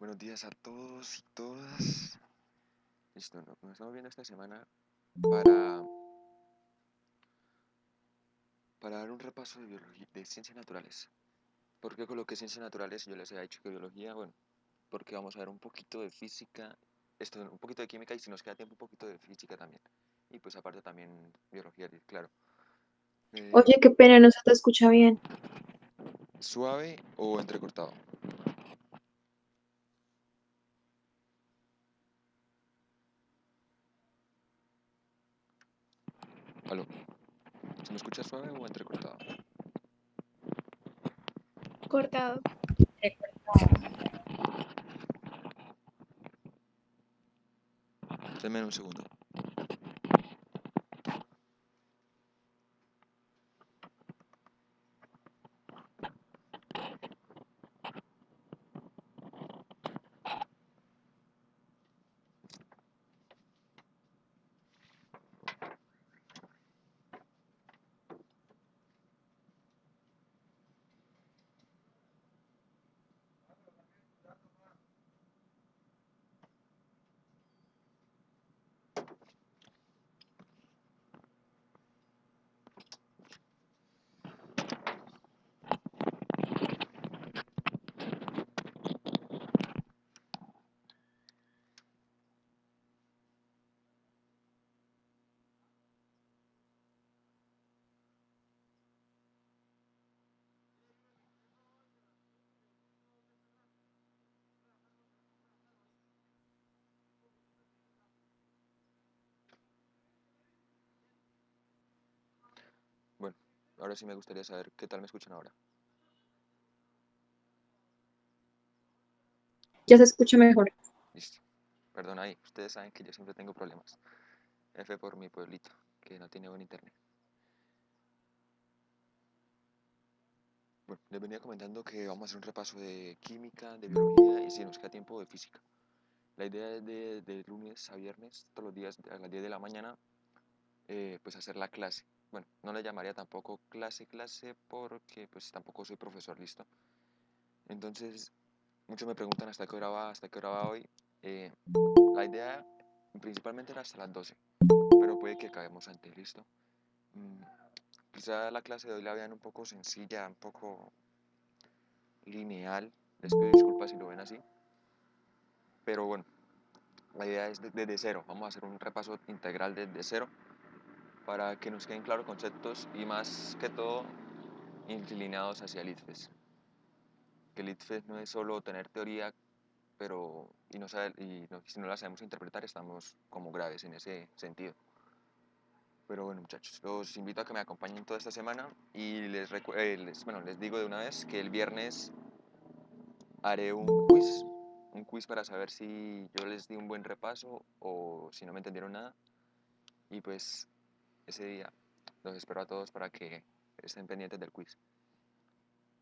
Buenos días a todos y todas. Listo, nos estamos viendo esta semana para, para dar un repaso de biología, de ciencias naturales. ¿Por qué coloqué ciencias naturales? Yo les había dicho que biología, bueno, porque vamos a ver un poquito de física, un poquito de química y si nos queda tiempo un poquito de física también. Y pues aparte también biología, claro. Eh, Oye, qué pena, no se te escucha bien. ¿Suave o entrecortado? ¿Aló? ¿Se me escucha suave o entrecortado? Cortado. Denme un segundo. Bueno, ahora sí me gustaría saber qué tal me escuchan ahora. Ya se escucha mejor. Listo. Perdón ahí, ustedes saben que yo siempre tengo problemas. F por mi pueblito, que no tiene buen internet. Bueno, les venía comentando que vamos a hacer un repaso de química, de biología y si nos queda tiempo de física. La idea es de lunes a viernes, todos los días a las 10 de la mañana, pues hacer la clase. Bueno, no le llamaría tampoco clase porque pues tampoco soy profesor, listo. Entonces, muchos me preguntan hasta qué hora va hoy. Eh, la idea principalmente era hasta las 12, pero puede que acabemos antes, listo. Mm, Quizá la clase de hoy la vean un poco sencilla, un poco lineal. Les pido disculpas si lo ven así. Pero bueno, la idea es desde cero. Vamos a hacer un repaso integral desde cero para que nos queden claros conceptos y más que todo inclinados hacia el ITFES. Que el ITFES no es solo tener teoría, pero si no la sabemos interpretar estamos como graves en ese sentido. Pero bueno, muchachos, los invito a que me acompañen toda esta semana y bueno, les digo de una vez que el viernes haré un quiz para saber si yo les di un buen repaso o si no me entendieron nada. Y pues ese día los espero a todos para que estén pendientes del quiz.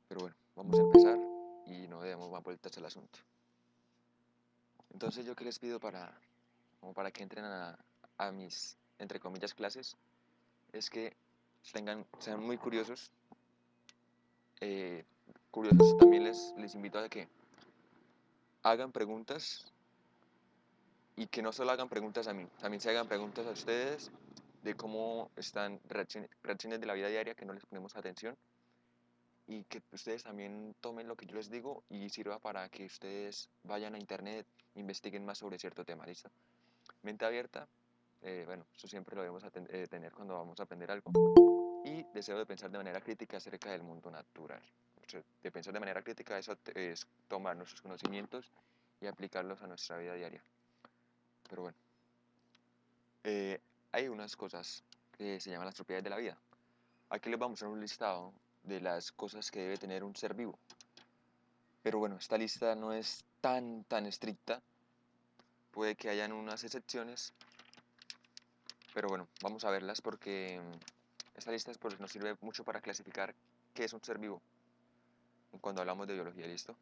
Pero bueno, vamos a empezar y no demos más vueltas al asunto. Entonces yo que les pido como para que entren a mis, entre comillas, clases, es que sean muy curiosos. Curiosos también les invito a que hagan preguntas y que no solo hagan preguntas a mí, también se hagan preguntas a ustedes de cómo están reacciones de la vida diaria que no les ponemos atención y que ustedes también tomen lo que yo les digo y sirva para que ustedes vayan a internet, investiguen más sobre cierto tema, ¿listo? Mente abierta, bueno, eso siempre lo debemos tener cuando vamos a aprender algo y deseo de pensar de manera crítica acerca del mundo natural. O sea, de pensar de manera crítica eso es tomar nuestros conocimientos y aplicarlos a nuestra vida diaria. Pero bueno. Eh, Hay unas cosas que se llaman las propiedades de la vida. Aquí les vamos a dar un listado de las cosas que debe tener un ser vivo. Pero bueno, esta lista no es tan estricta. Puede que hayan unas excepciones. Pero bueno, vamos a verlas porque esta lista pues, nos sirve mucho para clasificar qué es un ser vivo cuando hablamos de biología, ¿listo?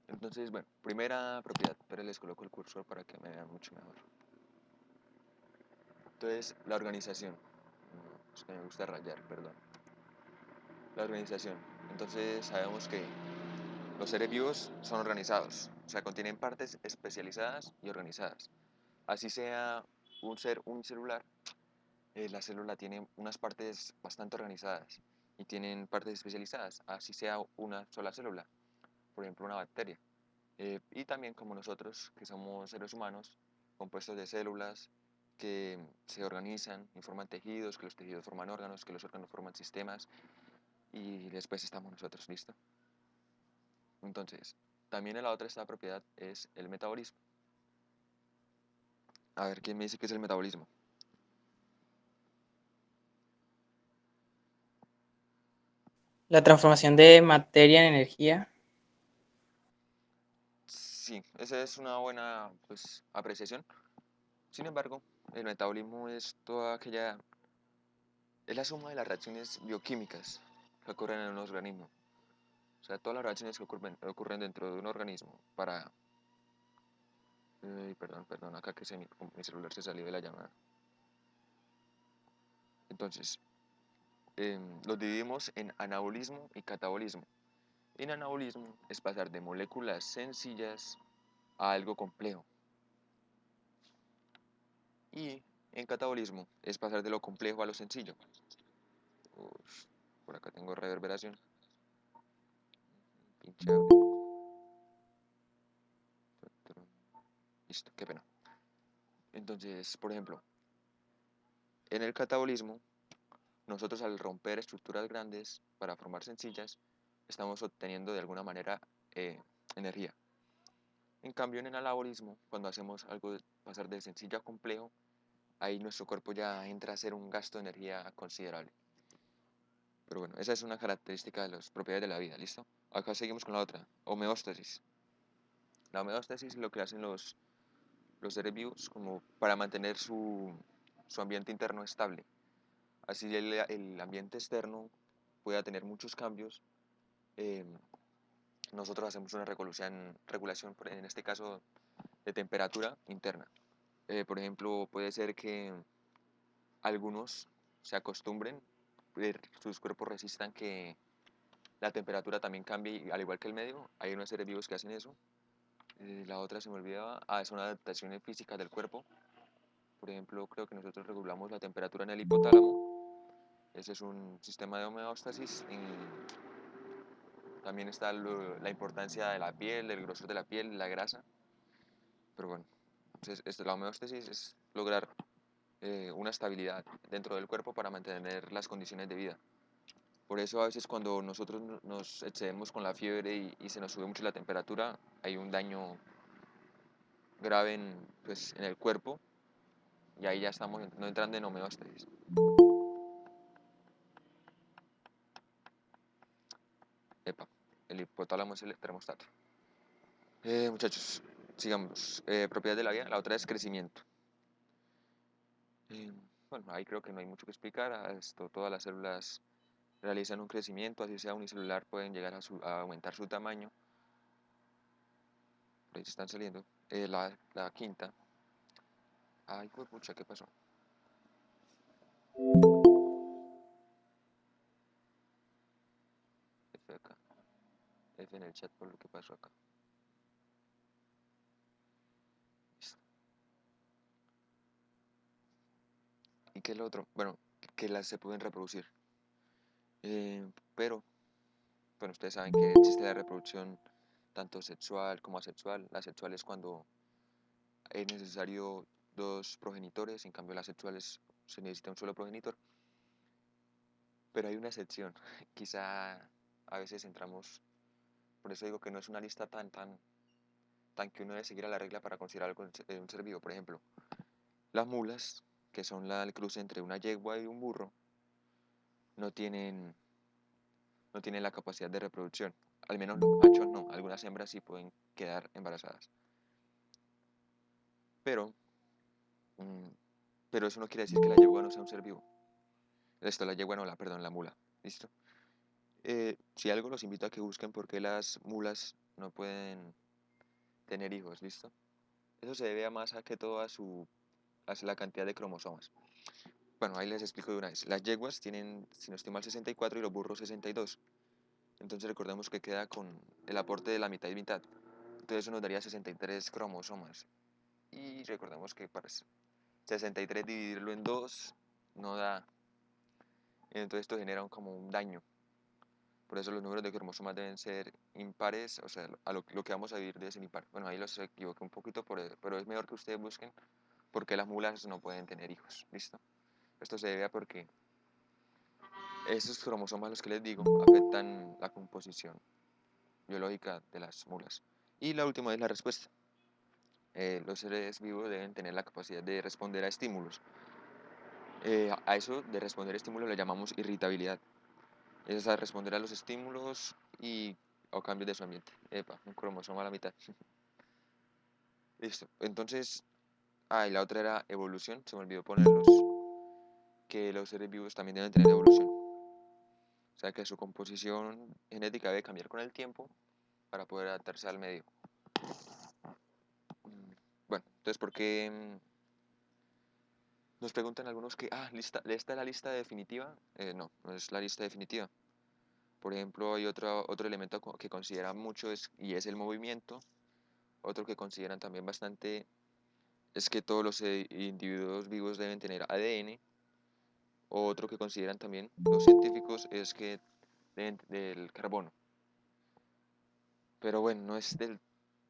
Entonces, bueno, primera propiedad. Pero les coloco el cursor para que me vean mucho mejor. Entonces, la organización. Es que me gusta rayar, perdón. La organización. Entonces sabemos que Los seres vivos son organizados, o sea, contienen partes especializadas y organizadas. Así sea un ser unicelular, la célula tiene unas partes bastante organizadas y tienen partes especializadas, así sea una sola célula, por ejemplo una bacteria. Y también como nosotros, que somos seres humanos, compuestos de células que se organizan y forman tejidos, que los tejidos forman órganos, que los órganos forman sistemas y después estamos nosotros, ¿listo? Entonces, también en la otra esta propiedad es el metabolismo. A ver, ¿quién me dice qué es el metabolismo? La transformación de materia en energía. Sí, esa es una buena pues, apreciación. Sin embargo, el metabolismo es toda aquella, es la suma de las reacciones bioquímicas que ocurren en un organismo. O sea, todas las reacciones que ocurren dentro de un organismo para... perdón, acá que mi celular se salió de la llamada. Entonces, los dividimos en anabolismo y catabolismo. En anabolismo es pasar de moléculas sencillas a algo complejo. Y en catabolismo es pasar de lo complejo a lo sencillo. Uf, por acá tengo reverberación. Pinche audio. Listo, qué pena. Entonces, por ejemplo, en el catabolismo, nosotros al romper estructuras grandes para formar sencillas, estamos obteniendo de alguna manera energía. En cambio, en el anabolismo, cuando hacemos algo de pasar de sencillo a complejo, ahí nuestro cuerpo ya entra a hacer un gasto de energía considerable. Pero bueno, esa es una característica de las propiedades de la vida, ¿listo? Acá seguimos con la otra, homeostasis. La homeostasis es lo que hacen los seres vivos como para mantener su ambiente interno estable. Así el ambiente externo pueda tener muchos cambios. eh, Nosotros hacemos una regulación, en este caso, de temperatura interna. Por ejemplo, puede ser que algunos se acostumbren, sus cuerpos resistan que la temperatura también cambie, y al igual que el medio, hay unos seres vivos que hacen eso. La otra se me olvidaba, son adaptaciones físicas del cuerpo. Por ejemplo, creo que nosotros regulamos la temperatura en el hipotálamo. Ese es un sistema de homeostasis. También está la importancia de la piel, del grosor de la piel, la grasa. Pero bueno, entonces, la homeostasis es lograr una estabilidad dentro del cuerpo para mantener las condiciones de vida. Por eso a veces cuando nosotros nos excedemos con la fiebre y se nos sube mucho la temperatura, hay un daño grave en el cuerpo y ahí ya estamos no entrando en homeostasis. Epa, el hipotálamo es el termostato. Muchachos, sigamos. Propiedad de la vida, la otra es crecimiento. Eh, bueno, ahí creo que no hay mucho que explicar. Todas las células realizan un crecimiento, así sea unicelular, pueden llegar a aumentar su tamaño. Por ahí se están saliendo. La quinta. Ay, pues pucha, ¿qué pasó? F acá. F en el chat por lo que pasó acá. Listo. ¿Y qué es lo otro? Bueno, que las se pueden reproducir. Pero, bueno, ustedes saben que existe la reproducción tanto sexual como asexual. La sexual es cuando es necesario dos progenitores, en cambio la sexual se necesita un solo progenitor. Pero hay una excepción. Quizá a veces entramos, por eso digo que no es una lista tan que uno debe seguir a la regla para considerar algo un ser vivo. Por ejemplo, las mulas, que son el cruce entre una yegua y un burro, no tienen, no tienen la capacidad de reproducción. Al menos los machos no, algunas hembras sí pueden quedar embarazadas. Pero, mm, pero eso no quiere decir que la yegua no sea un ser vivo. La yegua no, perdón, la mula. ¿Listo? Si algo los invito a que busquen por qué las mulas no pueden tener hijos, ¿listo? Eso se debe más a que todo a la cantidad de cromosomas. Bueno, ahí les explico de una vez. Las yeguas tienen, si no estoy mal, 64 y los burros 62. Entonces recordemos que queda con el aporte de la mitad y mitad. Entonces eso nos daría 63 cromosomas. Y recordemos que para 63 dividirlo en 2 no da. Entonces esto genera como un daño. Por eso los números de cromosomas deben ser impares, o sea, lo que vamos a dividir debe ser impar. Bueno, ahí los equivoqué un poquito, pero es mejor que ustedes busquen porque las mulas no pueden tener hijos. ¿Listo? Esto se debe a porque esos cromosomas, los que les digo, afectan la composición biológica de las mulas. Y la última es la respuesta. Los seres vivos deben tener la capacidad de responder a estímulos. A eso de responder a estímulos le llamamos irritabilidad. Es a responder a los estímulos o cambios de su ambiente. Epa, un cromosoma a la mitad. Listo. Entonces, y la otra era evolución, se me olvidó ponerlos, que los seres vivos también deben tener evolución. O sea que su composición genética debe cambiar con el tiempo para poder adaptarse al medio. Bueno, entonces, ¿por qué nos preguntan algunos que, esta es la lista definitiva? No, no es la lista definitiva. Por ejemplo, hay otro elemento que consideran mucho y es el movimiento. Otro que consideran también bastante es que todos los individuos vivos deben tener ADN. Otro que consideran también los científicos es que del carbono. Pero bueno, no es del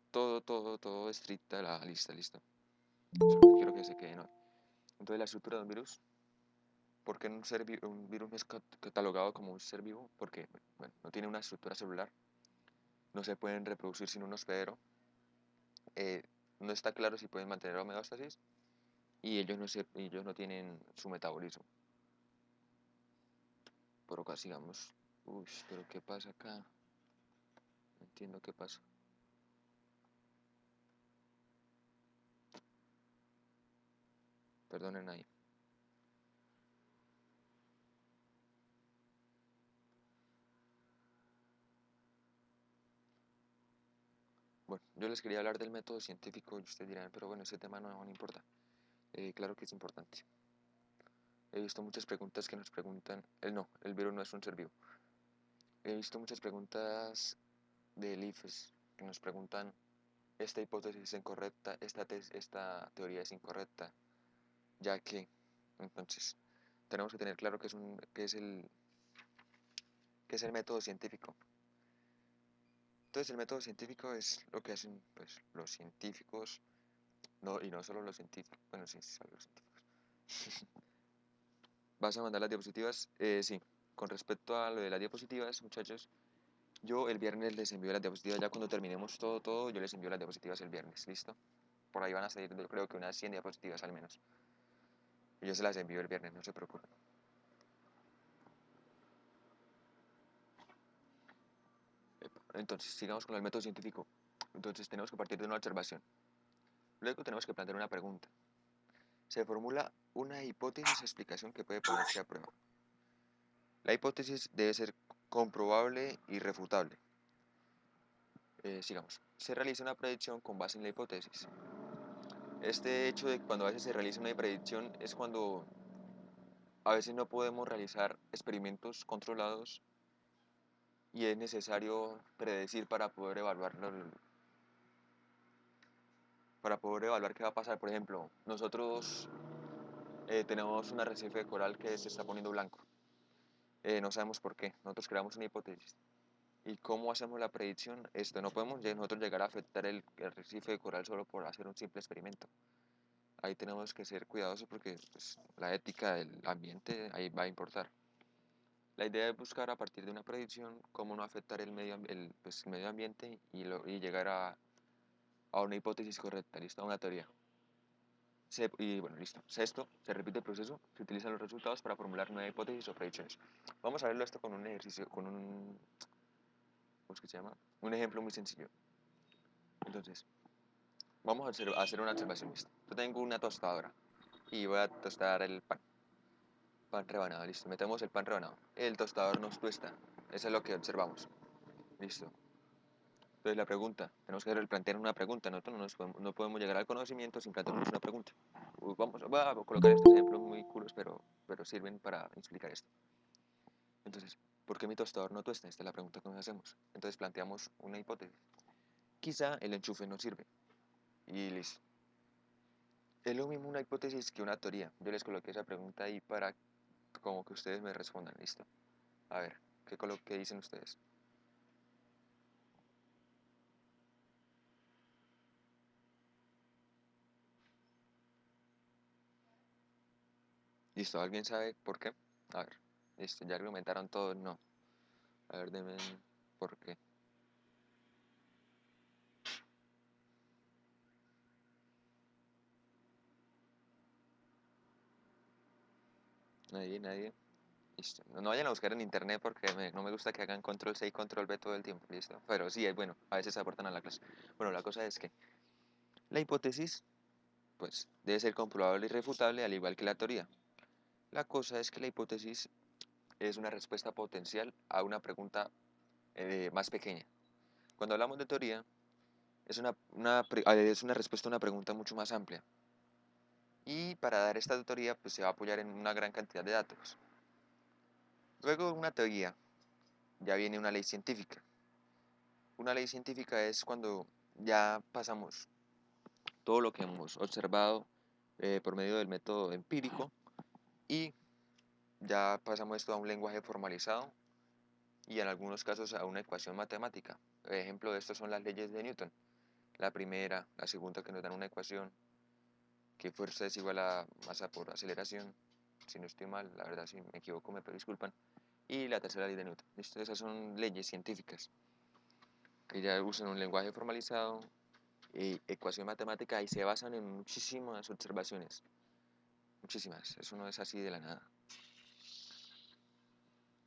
todo estricta la lista, listo. Solo quiero que se queden hoy. Entonces la estructura de un virus, ¿por qué un virus no es catalogado como un ser vivo? Porque bueno, no tiene una estructura celular, no se pueden reproducir sin un hospedero, eh, no está claro si pueden mantener homeostasis y ellos no tienen su metabolismo. Pero acá sigamos. Uy, pero ¿qué pasa acá? No entiendo qué pasa. Perdonen ahí. Bueno, yo les quería hablar del método científico y ustedes dirán, pero bueno, ese tema no importa. Claro que es importante. He visto muchas preguntas que nos preguntan, el virus no es un ser vivo. He visto muchas preguntas del IFES que nos preguntan, esta hipótesis es incorrecta, esta teoría es incorrecta, ya que, entonces, tenemos que tener claro que es el método científico. Entonces, el método científico es lo que hacen pues, los científicos, y no solo los científicos, bueno, sí, solo los científicos. ¿Vas a mandar las diapositivas? Sí. Con respecto a lo de las diapositivas, muchachos, yo el viernes les envío las diapositivas, ya cuando terminemos todo, yo les envío las diapositivas el viernes, ¿listo? Por ahí van a salir, yo creo que unas 100 diapositivas al menos. Y yo se las envío el viernes, no se preocupen. Entonces, sigamos con el método científico. Entonces, tenemos que partir de una observación. Luego tenemos que plantear una pregunta. Se formula una hipótesis o explicación que puede ponerse a prueba. La hipótesis debe ser comprobable y refutable. Sigamos. Se realiza una predicción con base en la hipótesis. Este hecho de que cuando a veces se realiza una predicción es cuando a veces no podemos realizar experimentos controlados y es necesario predecir para poder evaluar qué va a pasar. Por ejemplo, nosotros tenemos un arrecife de coral que se está poniendo blanco. No sabemos por qué. Nosotros creamos una hipótesis. ¿Y cómo hacemos la predicción? No podemos nosotros llegar a afectar el arrecife de coral solo por hacer un simple experimento. Ahí tenemos que ser cuidadosos porque pues, la ética del ambiente ahí va a importar. La idea es buscar a partir de una predicción cómo no afectar el medio ambiente y llegar a una hipótesis correcta, ¿listo? A una teoría. Y bueno, listo. Sexto, se repite el proceso, se utilizan los resultados para formular nuevas hipótesis o predicciones. Vamos a verlo esto con un ejercicio, ¿cómo es que se llama? Un ejemplo muy sencillo. Entonces, vamos a hacer una observación, ¿listo? Yo tengo una tostadora y voy a tostar el pan. Pan rebanado, listo. Metemos el pan rebanado. El tostador nos tuesta. Eso es lo que observamos. Listo. Entonces la pregunta, tenemos que plantear una pregunta. Nosotros no podemos llegar al conocimiento sin plantearnos una pregunta. Voy a colocar estos ejemplos muy culos, pero sirven para explicar esto. Entonces, ¿Por qué mi tostador no tuesta? Esta es la pregunta que nos hacemos. Entonces planteamos una hipótesis. Quizá el enchufe no sirve. Y listo. Es lo mismo una hipótesis que una teoría. Yo les coloqué esa pregunta ahí para como que ustedes me respondan. Listo. A ver, ¿qué dicen ustedes? Listo, ¿alguien sabe por qué? A ver, listo, ya argumentaron todo, no. A ver, denme por qué. Nadie. Listo. No vayan a buscar en internet porque no me gusta que hagan control C y control V todo el tiempo, listo. Pero sí, bueno, a veces se aportan a la clase. Bueno, la cosa es que la hipótesis, pues, debe ser comprobable y refutable al igual que la teoría. La cosa es que la hipótesis es una respuesta potencial a una pregunta más pequeña. Cuando hablamos de teoría, es una respuesta a una pregunta mucho más amplia. Y para dar esta teoría, pues se va a apoyar en una gran cantidad de datos. Luego de una teoría, ya viene una ley científica. Una ley científica es cuando ya pasamos todo lo que hemos observado por medio del método empírico y ya pasamos esto a un lenguaje formalizado y en algunos casos a una ecuación matemática. Ejemplo de esto son las leyes de Newton. La primera, la segunda que nos dan una ecuación que fuerza es igual a masa por aceleración, si no estoy mal, la verdad si me equivoco me disculpan, y la tercera ley de Newton. ¿Listo? Esas son leyes científicas que ya usan un lenguaje formalizado y ecuación matemática y se basan en muchísimas observaciones, muchísimas, eso no es así de la nada.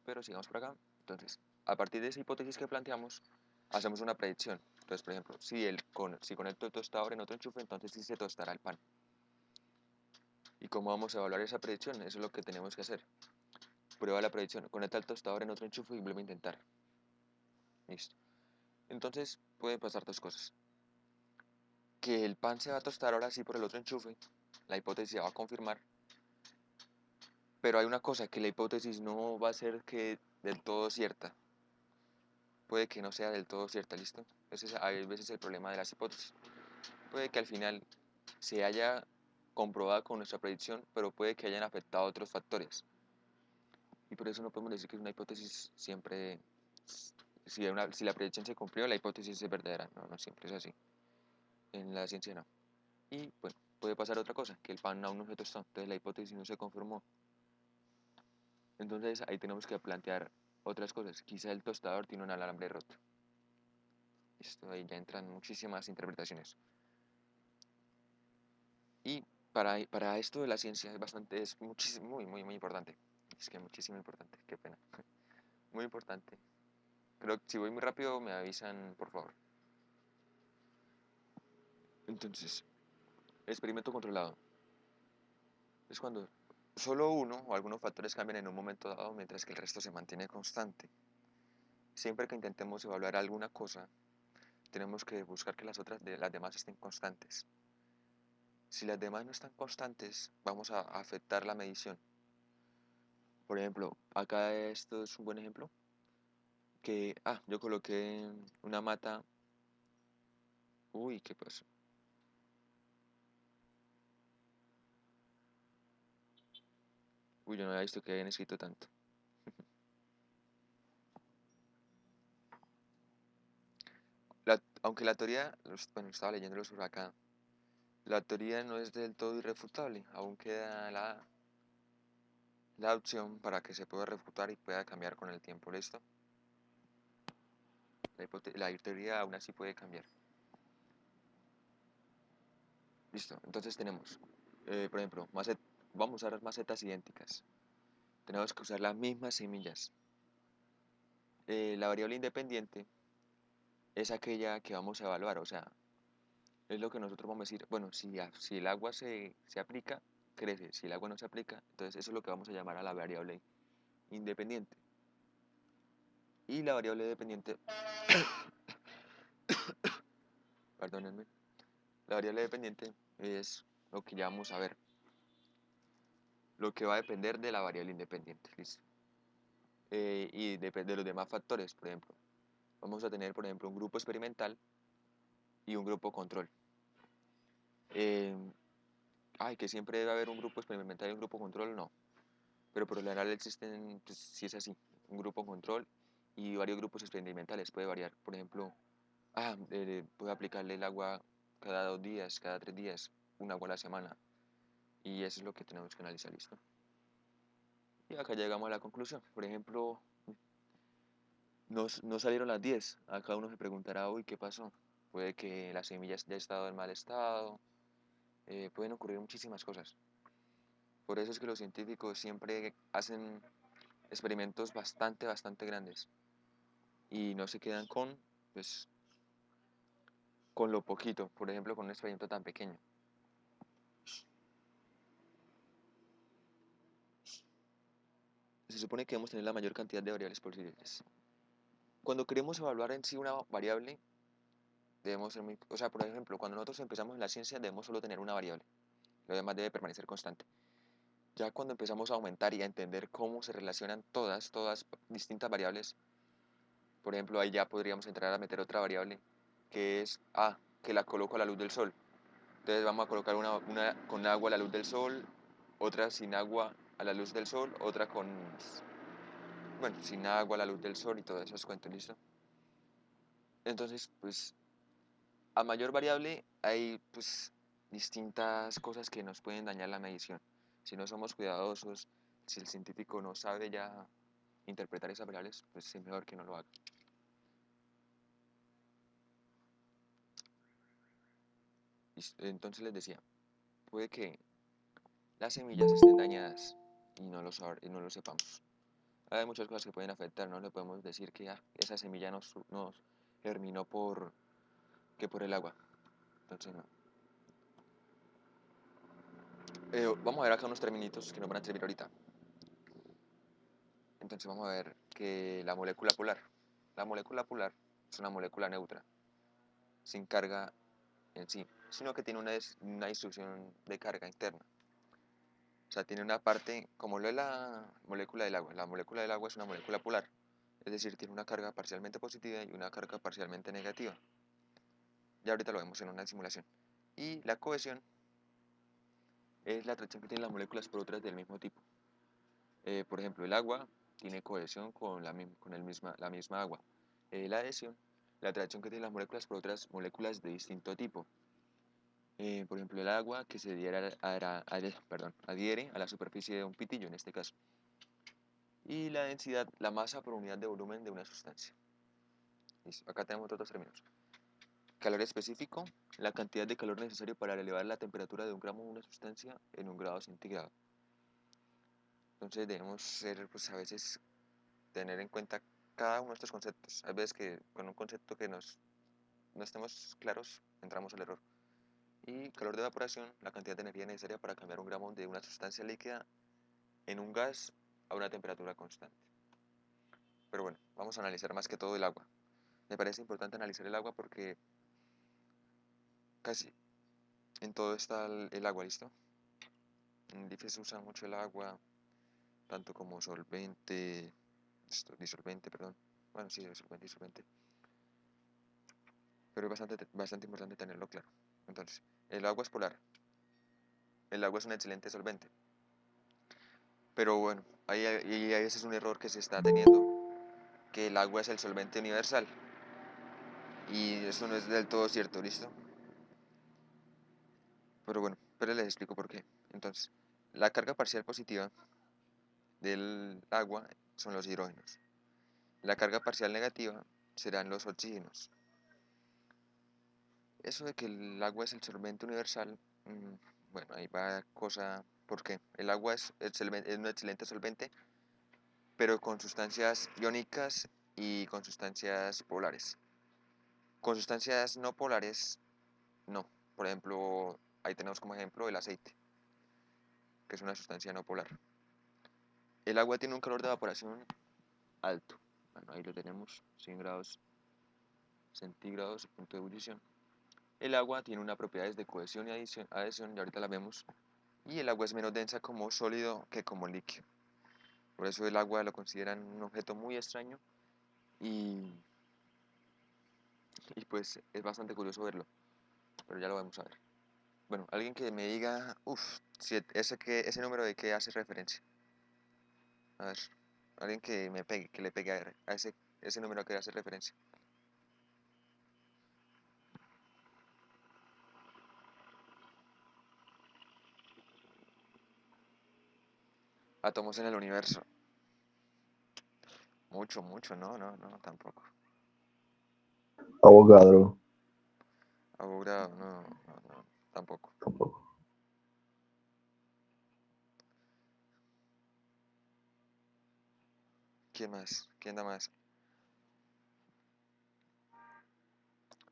Pero sigamos por acá. Entonces, a partir de esa hipótesis que planteamos, hacemos una predicción. Entonces, por ejemplo, si conecto el tostador en otro enchufe, entonces sí se tostará el pan. ¿Y cómo vamos a evaluar esa predicción? Eso es lo que tenemos que hacer. Prueba la predicción, conecta el tostador en otro enchufe y vuelve a intentar. Listo. Entonces, pueden pasar dos cosas. Que el pan se va a tostar ahora sí por el otro enchufe, la hipótesis se va a confirmar, pero hay una cosa, que la hipótesis no va a ser que del todo cierta. Puede que no sea del todo cierta, ¿listo? Ese es a veces el problema de las hipótesis. Puede que al final se haya comprobado con nuestra predicción, pero puede que hayan afectado otros factores. Y por eso no podemos decir que es una hipótesis siempre, si la predicción se cumplió, la hipótesis es verdadera. No, no siempre es así. En la ciencia no. Y bueno, puede pasar otra cosa, que el pan aún no se tostó, entonces la hipótesis no se confirmó. Entonces ahí tenemos que plantear otras cosas. Quizá el tostador tiene un alambre roto. Esto ahí ya entran muchísimas interpretaciones. Y para esto de la ciencia es muchísimo, muy importante. Es que muchísimo importante, qué pena. Muy importante. Pero si voy muy rápido me avisan, por favor. Entonces, experimento controlado. Es cuando solo uno o algunos factores cambian en un momento dado mientras que el resto se mantiene constante. Siempre que intentemos evaluar alguna cosa, tenemos que buscar que las demás estén constantes. Si las demás no están constantes, vamos a afectar la medición. Por ejemplo, acá esto es un buen ejemplo. Yo coloqué una mata. Uy, ¿qué pasó? Uy, yo no había visto que habían escrito tanto. Aunque la teoría, bueno, estaba leyéndolo sobre acá, la teoría no es del todo irrefutable. Aún queda la opción para que se pueda refutar y pueda cambiar con el tiempo. ¿Listo? La teoría aún así puede cambiar. Listo, entonces tenemos, por ejemplo, vamos a usar macetas idénticas. Tenemos que usar las mismas semillas. La variable independiente es aquella que vamos a evaluar, o sea, es lo que nosotros vamos a decir, bueno, si el agua se aplica, crece, si el agua no se aplica, entonces eso es lo que vamos a llamar a la variable independiente. Y la variable dependiente, perdónenme, la variable dependiente es lo que ya vamos a ver, lo que va a depender de la variable independiente, ¿listo? y de los demás factores. Por ejemplo, vamos a tener, por ejemplo, un grupo experimental y un grupo control. Eh, que siempre debe haber un grupo experimental y un grupo control, no. Pero por lo general existen, pues sí es así, un grupo control y varios grupos experimentales. Puede variar. Por ejemplo, puede aplicarle el agua cada 2 días, cada 3 días, un agua a la semana. Y eso es lo que tenemos que analizar, ¿listo? Y acá llegamos a la conclusión. Por ejemplo, no salieron las 10. Acá uno se preguntará, uy, ¿qué pasó? Puede que las semillas ya estado en mal estado. Pueden ocurrir muchísimas cosas. Por eso es que los científicos siempre hacen experimentos bastante grandes. Y no se quedan pues, con lo poquito. Por ejemplo, con un experimento tan pequeño. Se supone que debemos tener la mayor cantidad de variables posibles. Cuando queremos evaluar en sí una variable, debemos ser muy... O sea, por ejemplo, cuando nosotros empezamos en la ciencia, debemos solo tener una variable. Lo demás debe permanecer constante. Ya cuando empezamos a aumentar y a entender cómo se relacionan todas distintas variables, por ejemplo, ahí ya podríamos entrar a meter otra variable, que es que la coloco a la luz del sol. Entonces vamos a colocar una con agua a la luz del sol, otra sin agua a la luz del sol, otra sin agua a la luz del sol y todo eso es cuento, ¿listo? Entonces, pues, a mayor variable hay, pues, distintas cosas que nos pueden dañar la medición. Si no somos cuidadosos, si el científico no sabe ya interpretar esas variables, pues es mejor que no lo haga. Entonces les decía, puede que las semillas estén dañadas y y no lo sepamos. Hay muchas cosas que pueden afectar, no le podemos decir que esa semilla nos germinó por el agua. Entonces no. Vamos a ver acá unos términos que nos van a servir ahorita. Entonces vamos a ver que la molécula polar. La molécula polar es una molécula neutra, sin carga en sí, sino que tiene una distribución de carga interna. O sea, tiene una parte, como lo es la molécula del agua. La molécula del agua es una molécula polar, es decir, tiene una carga parcialmente positiva y una carga parcialmente negativa. Ya ahorita lo vemos en una simulación. Y la cohesión es la atracción que tienen las moléculas por otras del mismo tipo. Por ejemplo, el agua tiene cohesión con la misma agua. La adhesión, la atracción que tienen las moléculas por otras moléculas de distinto tipo. Por ejemplo, el agua que se adhiere a la superficie de un pitillo en este caso. Y la densidad, la masa por unidad de volumen de una sustancia. Listo. Acá tenemos otros términos. Calor específico, la cantidad de calor necesario para elevar la temperatura de un gramo de una sustancia en 1 grado centígrado. Entonces debemos pues a veces tener en cuenta cada uno de estos conceptos. Hay veces que con un concepto que no estemos claros, entramos al error. Y calor de evaporación, la cantidad de energía necesaria para cambiar un gramo de una sustancia líquida en un gas a una temperatura constante. Pero bueno, vamos a analizar más que todo el agua. Me parece importante analizar el agua porque casi en todo está el agua, ¿listo? En DIF se usa mucho el agua, tanto como disolvente, perdón. Bueno, sí, disolvente. Pero es bastante importante tenerlo claro. Entonces, el agua es polar. El agua es un excelente solvente. Pero bueno, ahí ese es un error que se está teniendo, que el agua es el solvente universal. Y eso no es del todo cierto, ¿listo? Pero bueno, pero les explico por qué. Entonces, la carga parcial positiva del agua son los hidrógenos. La carga parcial negativa serán los oxígenos. Eso de que el agua es el solvente universal, bueno, ahí va cosa, ¿por qué? El agua es un excelente solvente, pero con sustancias iónicas y con sustancias polares. Con sustancias no polares, no. Por ejemplo, ahí tenemos como ejemplo el aceite, que es una sustancia no polar. El agua tiene un calor de evaporación alto. Bueno, ahí lo tenemos, 100 grados centígrados, punto de ebullición. El agua tiene unas propiedades de cohesión y adhesión, y ahorita la vemos. Y el agua es menos densa como sólido que como líquido. Por eso el agua lo consideran un objeto muy extraño y, y pues es bastante curioso verlo, pero ya lo vamos a ver. Bueno, alguien que me diga, ese número de qué hace referencia. A ver, alguien que me pegue, que le pegue a ese número a que hace referencia. Átomos en el universo. Mucho, mucho, no, tampoco. Abogado, Avogadro, no, tampoco. tampoco. ¿Quién más? ¿Quién da más?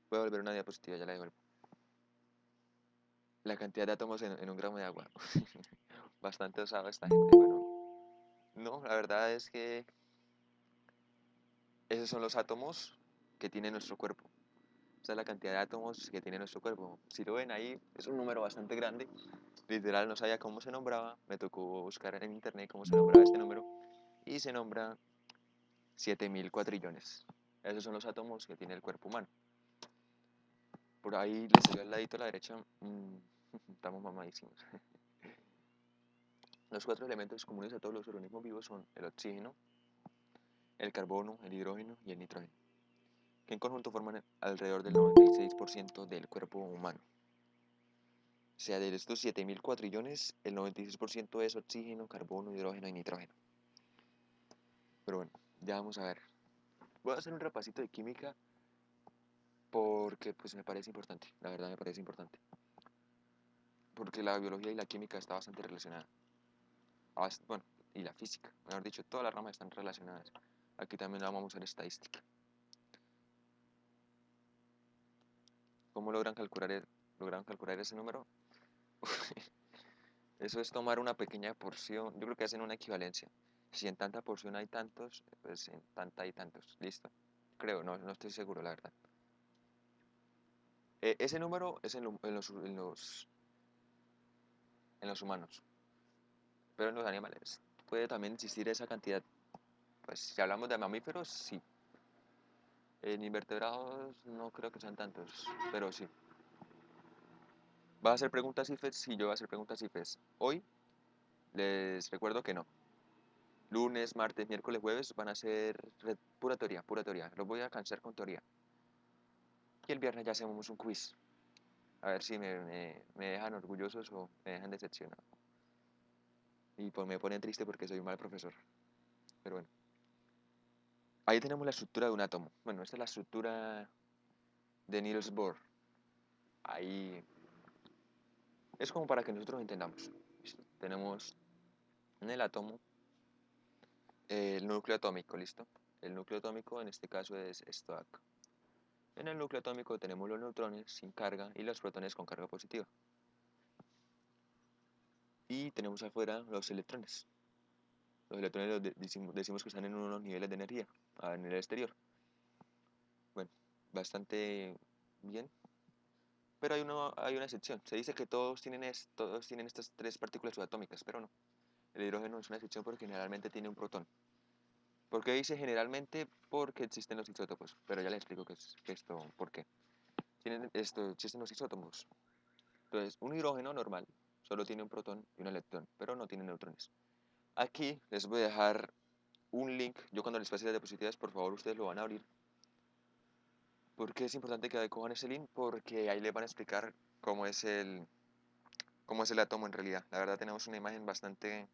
Voy a volver una diapositiva, ya la devuelvo. La cantidad de átomos en un gramo de agua. Bastante osado esta gente. Bueno, no, la verdad es que esos son los átomos que tiene nuestro cuerpo. Esa es la cantidad de átomos que tiene nuestro cuerpo. Si lo ven ahí, es un número bastante grande. Literal, no sabía cómo se nombraba. Me tocó buscar en internet cómo se nombraba este número. Y se nombra 7000 cuatrillones. Esos son los átomos que tiene el cuerpo humano. Por ahí les salió al ladito a la derecha. Estamos mamadísimos. Los 4 elementos comunes a todos los organismos vivos son el oxígeno, el carbono, el hidrógeno y el nitrógeno, que en conjunto forman alrededor del 96% del cuerpo humano. O sea, de estos 7000 cuatrillones, el 96% es oxígeno, carbono, hidrógeno y nitrógeno. Pero bueno, ya vamos a ver. Voy a hacer un repasito de química porque pues me parece importante, la verdad me parece importante. Porque la biología y la química está bastante relacionada. Bueno, y la física, mejor dicho, todas las ramas están relacionadas. Aquí también vamos a usar estadística. ¿Cómo logran calcular ese número? Eso es tomar una pequeña porción. Yo creo que hacen una equivalencia. Si en tanta porción hay tantos, pues en tanta hay tantos. ¿Listo? Creo, no estoy seguro, la verdad. Ese número es en los humanos, pero en los animales puede también existir esa cantidad. Pues si hablamos de mamíferos, sí. En invertebrados no creo que sean tantos, pero sí. ¿Vas a hacer preguntas IFES? Sí, yo voy a hacer preguntas IFES. Hoy les recuerdo que no. Lunes, martes, miércoles, jueves van a ser pura teoría, pura teoría. Los voy a cansar con teoría. Y el viernes ya hacemos un quiz. A ver si me dejan orgullosos o me dejan decepcionado. Y pues me ponen triste porque soy un mal profesor. Pero bueno. Ahí tenemos la estructura de un átomo. Bueno, esta es la estructura de Niels Bohr. Ahí es como para que nosotros entendamos. ¿Listo? Tenemos en el átomo el núcleo atómico, ¿listo? El núcleo atómico en este caso es esto de acá. En el núcleo atómico tenemos los neutrones sin carga y los protones con carga positiva. Y tenemos afuera los electrones. Los electrones decimos que están en unos niveles de energía, en el exterior. Bueno, bastante bien. Pero hay una excepción. Se dice que todos tienen estas 3 partículas subatómicas, pero no. El hidrógeno es una excepción porque generalmente tiene un protón. ¿Por qué dice generalmente? Porque existen los isótopos. Pero ya les explico por qué. Existen los isótopos. Entonces, un hidrógeno normal solo tiene un protón y un electrón, pero no tiene neutrones. Aquí les voy a dejar un link. Yo cuando les pase las diapositivas, por favor, ustedes lo van a abrir. ¿Por qué es importante que cojan ese link? Porque ahí les van a explicar cómo es el átomo en realidad. La verdad tenemos una imagen bastante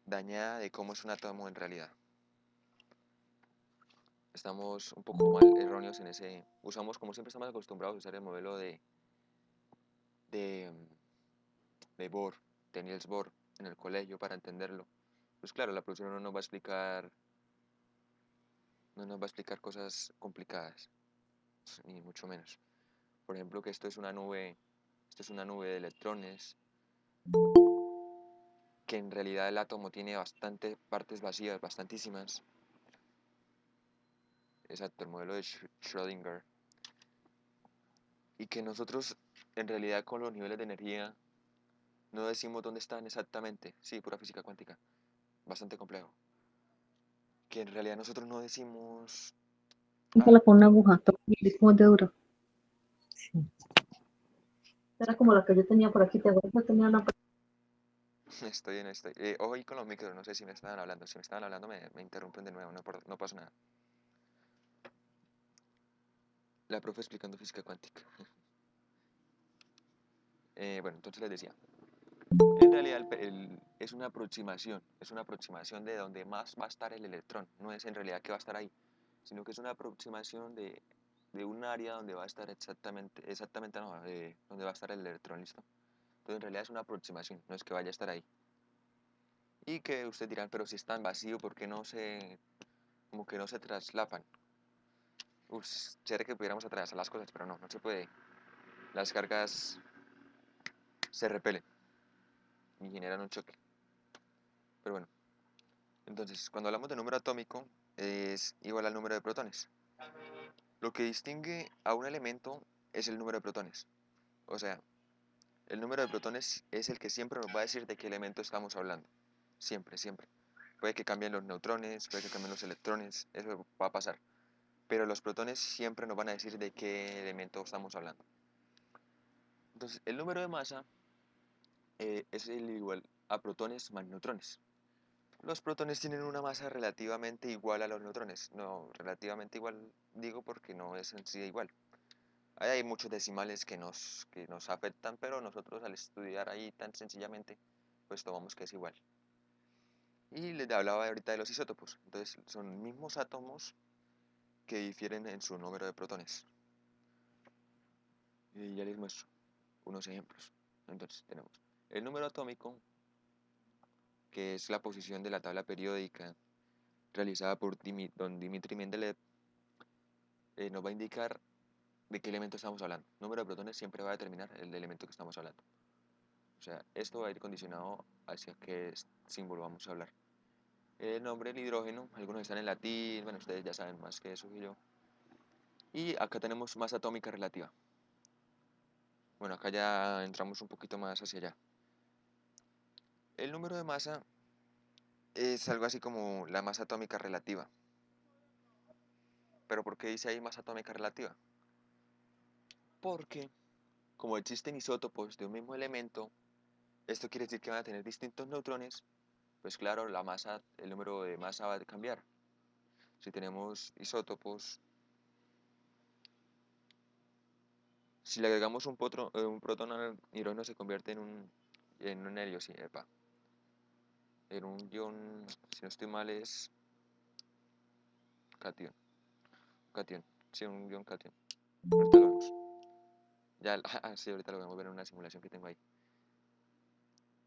dañada de cómo es un átomo en realidad. Estamos un poco erróneos en ese. Como siempre estamos acostumbrados a usar el modelo de, de Bohr, de Niels Bohr, en el colegio para entenderlo. Pues claro, la profesora no nos va a explicar cosas complicadas, ni mucho menos. Por ejemplo, que esto es una nube de electrones, que en realidad el átomo tiene bastantes partes vacías, bastantísimas. Exacto, el modelo de Schrödinger. Y que nosotros, en realidad, con los niveles de energía, no decimos dónde están exactamente. Sí, pura física cuántica. bastante complejo. Que en realidad nosotros no decimos... Pícala con una aguja, es como de duro. Sí. Era como la que yo tenía por aquí, ¿te acuerdas? Yo tenía una... Estoy en estoy. Ojo ahí con los micros, no sé si me estaban hablando. Si me estaban hablando, me interrumpen de nuevo, no pasa nada. La profe explicando física cuántica. Bueno, entonces les decía. En realidad es una aproximación de donde más va a estar el electrón. No es en realidad que va a estar ahí, sino que es una aproximación de un área donde va a estar exactamente no, donde va a estar el electrón, ¿listo? Entonces en realidad es una aproximación, no es que vaya a estar ahí. Y que ustedes dirán, pero si es tan vacío, ¿por qué como que no se traslapan? Chévere que pudiéramos atravesar las cosas, pero no se puede. Las cargas se repelen y generan un choque. Pero bueno, entonces cuando hablamos de número atómico es igual al número de protones. Lo que distingue a un elemento es el número de protones. O sea, el número de protones es el que siempre nos va a decir de qué elemento estamos hablando. Siempre, siempre. Puede que cambien los neutrones, puede que cambien los electrones, eso va a pasar. Pero los protones siempre nos van a decir de qué elemento estamos hablando. Entonces, el número de masa es el igual a protones más neutrones. Los protones tienen una masa relativamente igual a los neutrones. No, relativamente igual digo porque no es en sí igual. Ahí hay muchos decimales que nos afectan, pero nosotros al estudiar ahí tan sencillamente, pues tomamos que es igual. Y les hablaba ahorita de los isótopos. Entonces, son mismos átomos que difieren en su número de protones. Y ya les muestro unos ejemplos. Entonces, tenemos el número atómico, que es la posición de la tabla periódica realizada por don Dmitri Mendeleev, nos va a indicar de qué elemento estamos hablando. Número de protones siempre va a determinar el elemento que estamos hablando. O sea, esto va a ir condicionado hacia qué símbolo vamos a hablar. El nombre del hidrógeno, algunos están en latín, bueno, ustedes ya saben más que eso que yo. Y acá tenemos masa atómica relativa. Bueno, acá ya entramos un poquito más hacia allá. El número de masa es algo así como la masa atómica relativa. ¿Pero por qué dice ahí masa atómica relativa? Porque como existen isótopos de un mismo elemento, esto quiere decir que van a tener distintos neutrones, pues claro, el número de masa va a cambiar. Si tenemos isótopos, si le agregamos un protón al hidrógeno se convierte en un helio, sí, epa. En un ion, si no estoy mal es cation, sí, un ion cation. Ahorita lo vemos. Ya, sí, ahorita lo vamos a ver en una simulación que tengo ahí.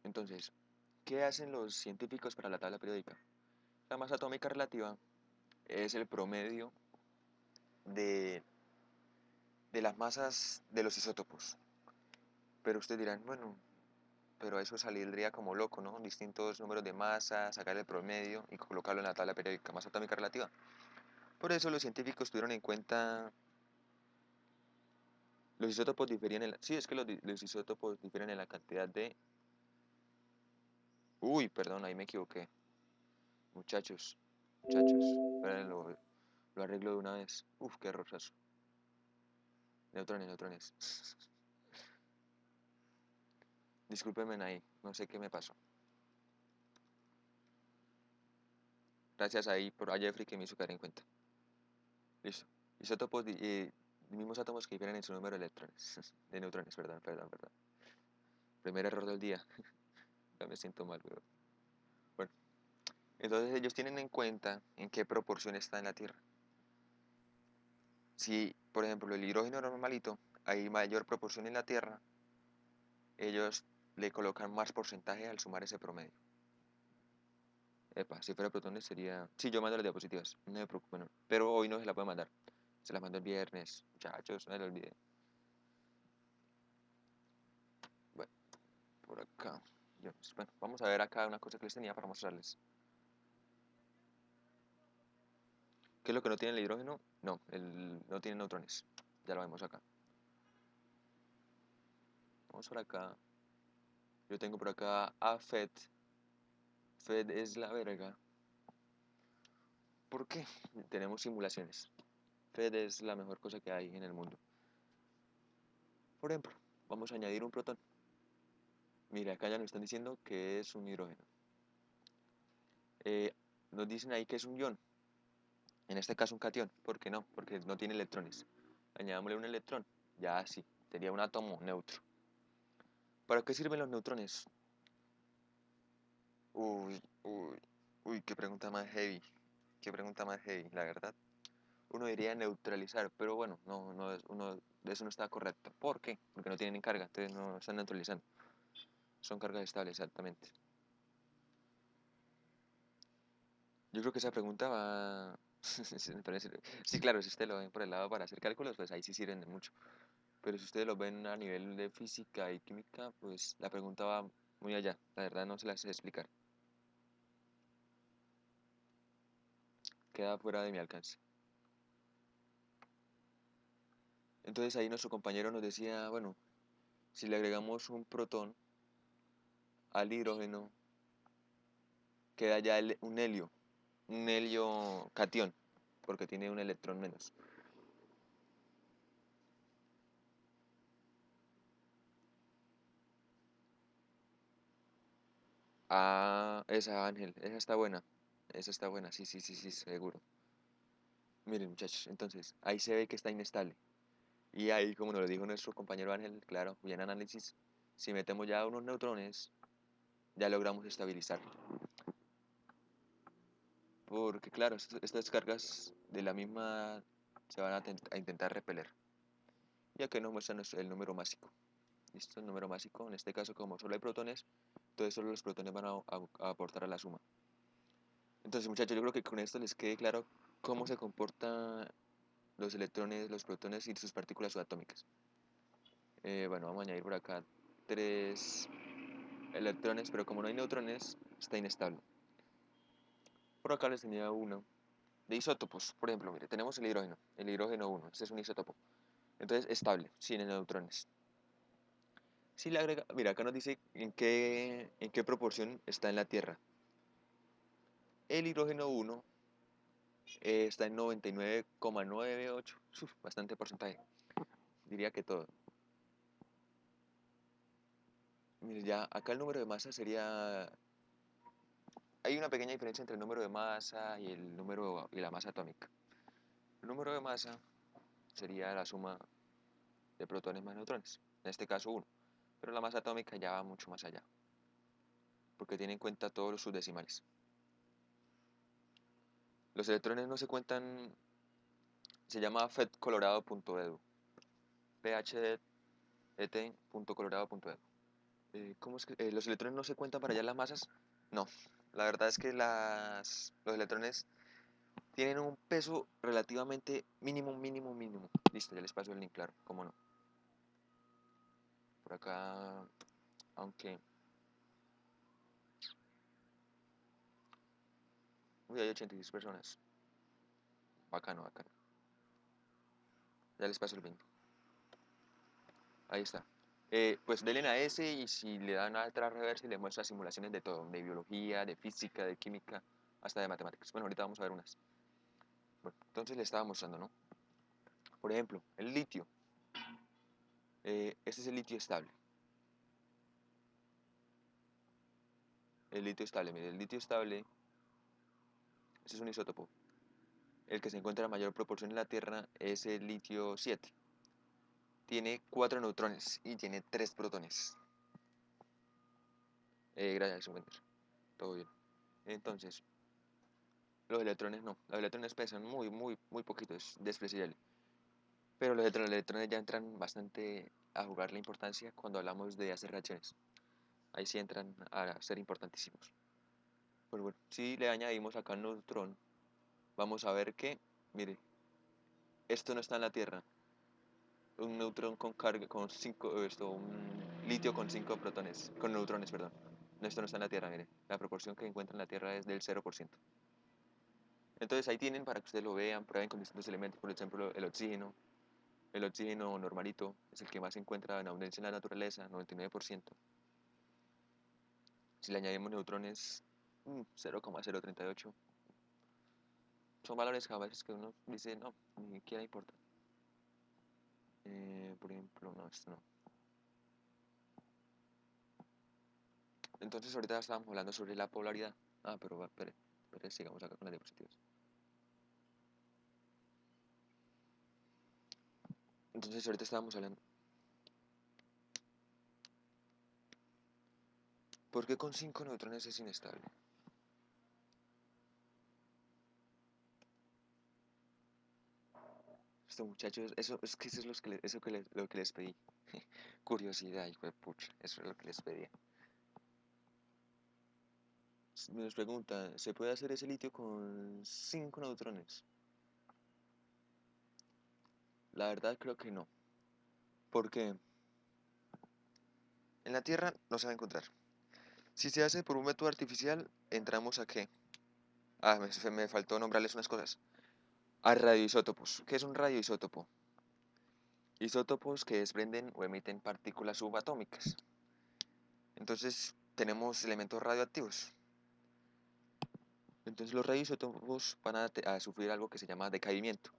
Entonces, ¿qué hacen los científicos para la tabla periódica? La masa atómica relativa es el promedio de, de las masas de los isótopos. Pero ustedes dirán, bueno, pero eso saldría como loco, ¿no? Distintos números de masa, sacar el promedio y colocarlo en la tabla periódica, masa atómica relativa. Por eso los científicos tuvieron en cuenta los isótopos diferían sí, es que los isótopos difieren en la cantidad de... Uy, perdón, ahí me equivoqué. Muchachos, esperen, lo arreglo de una vez. Uf, qué errorazo. Neutrones. Discúlpenme ahí, no sé qué me pasó. Gracias ahí a Jeffrey que me hizo caer en cuenta. Listo. Isótopos, mismos átomos que difieren en su número de electrones. De neutrones, perdón. Primer error del día. Ya me siento mal, pero... Bueno, entonces ellos tienen en cuenta en qué proporción está en la Tierra. Si, por ejemplo, el hidrógeno normalito, hay mayor proporción en la Tierra, ellos le colocan más porcentaje al sumar ese promedio. Epa, si fuera protones sería... Sí, yo mando las diapositivas, no me preocupen, no. Pero hoy no se la puedo mandar. Se las mando el viernes, muchachos, no se lo olviden. Bueno, por acá. Bueno, vamos a ver acá una cosa que les tenía para mostrarles. ¿Qué es lo que no tiene el hidrógeno? No, no tiene neutrones. Ya lo vemos acá. Vamos por acá. Yo tengo por acá AFET. Fed es la verga. ¿Por qué? Tenemos simulaciones. Fed es la mejor cosa que hay en el mundo. Por ejemplo, vamos a añadir un protón. Mira, acá ya nos están diciendo que es un hidrógeno. Nos dicen ahí que es un ion. En este caso un cation. ¿Por qué no? Porque no tiene electrones. Añadámosle un electrón. Ya sí, sería un átomo neutro. ¿Para qué sirven los neutrones? Uy, uy, uy, qué pregunta más heavy. Qué pregunta más heavy, la verdad. Uno diría neutralizar, pero bueno, eso no está correcto. ¿Por qué? Porque no tienen carga, entonces no están neutralizando. Son cargas estables, exactamente. Yo creo que esa pregunta va... Sí, claro, si ustedes lo ven por el lado para hacer cálculos, pues ahí sí sirven de mucho. Pero si ustedes lo ven a nivel de física y química, pues la pregunta va muy allá. La verdad no se la sé explicar. Queda fuera de mi alcance. Entonces ahí nuestro compañero nos decía, bueno, si le agregamos un protón al hidrógeno, queda ya un helio catión, porque tiene un electrón menos. Ah, esa Ángel, esa está buena, sí, sí, sí, sí, seguro. Miren muchachos, entonces, ahí se ve que está inestable. Y ahí, como nos lo dijo nuestro compañero Ángel, claro, bien análisis, si metemos ya unos neutrones, ya logramos estabilizar. Porque claro, estas cargas de la misma se van a intentar repeler. Ya que nos muestran el número másico. ¿Listo? El número másico, en este caso como solo hay protones, entonces solo los protones van a aportar a la suma. Entonces muchachos, yo creo que con esto les quede claro cómo se comportan los electrones, los protones y sus partículas subatómicas. Bueno, vamos a añadir por acá 3 electrones, pero como no hay neutrones, está inestable. Por acá les tenía uno de isótopos. Por ejemplo, mire, tenemos el hidrógeno 1, este es un isótopo. Entonces, estable, sin neutrones. Si le agrega, mira, acá nos dice en qué proporción está en la Tierra. El hidrógeno 1 está en 99,98, bastante porcentaje. Diría que todo. Mire, ya acá el número de masa sería... Hay una pequeña diferencia entre el número de masa y la masa atómica. El número de masa sería la suma de protones más neutrones, en este caso 1. Pero la masa atómica ya va mucho más allá, porque tiene en cuenta todos sus decimales. Los electrones no se cuentan, se llama fedcolorado.edu, phet.colorado.edu. ¿Cómo es que los electrones no se cuentan para hallar las masas? No, la verdad es que los electrones tienen un peso relativamente mínimo, mínimo, mínimo. Listo, ya les paso el link, claro, cómo no. Por acá, aunque... Uy, hay 86 personas. Bacano, bacano. Ya les paso el link. Ahí está. Pues denle a ese y si le dan a atrás reversa les muestra simulaciones de todo, de biología, de física, de química, hasta de matemáticas. Bueno, ahorita vamos a ver unas. Bueno, entonces le estaba mostrando, ¿no? Por ejemplo, el litio. Este es el litio estable. El litio estable, mire, el litio estable, este es un isótopo. El que se encuentra en mayor proporción en la Tierra es el litio 7. Tiene 4 neutrones y tiene 3 protones. Gracias, Wender. Todo bien. Entonces, los electrones no. Los electrones pesan muy, muy, muy poquito, es despreciable. Pero los electrones ya entran bastante a jugar la importancia cuando hablamos de hacer reacciones. Ahí sí entran a ser importantísimos. Pues bueno, si le añadimos acá un neutrón, vamos a ver que, mire, esto no está en la Tierra. Un neutrón con carga, con 5, un litio con 5 protones, con neutrones, perdón. No, esto no está en la Tierra, mire. La proporción que encuentra en la Tierra es del 0%. Entonces ahí tienen para que ustedes lo vean, prueben con distintos elementos, por ejemplo, el oxígeno. El oxígeno normalito es el que más se encuentra en abundancia en la naturaleza, 99%. Si le añadimos neutrones, 0,038. Son valores que a veces que uno dice, no, ni siquiera importa. Por ejemplo, no, esto no. Entonces ahorita estábamos hablando sobre la polaridad. Pero espere, sigamos acá con las diapositivas. Entonces ahorita estábamos hablando. ¿Por qué con 5 neutrones es inestable? Esto, muchachos, eso es que eso es lo que les pedí. Curiosidad, hijo de pucha, eso es lo que les pedía. Nos pregunta, ¿se puede hacer ese litio con 5 neutrones? La verdad creo que no. Porque en la Tierra no se va a encontrar. Si se hace por un método artificial, entramos a qué. Me faltó nombrarles unas cosas. A radioisótopos. ¿Qué es un radioisótopo? Isótopos que desprenden o emiten partículas subatómicas. Entonces tenemos elementos radioactivos. Entonces los radioisótopos van a sufrir algo que se llama decaimiento.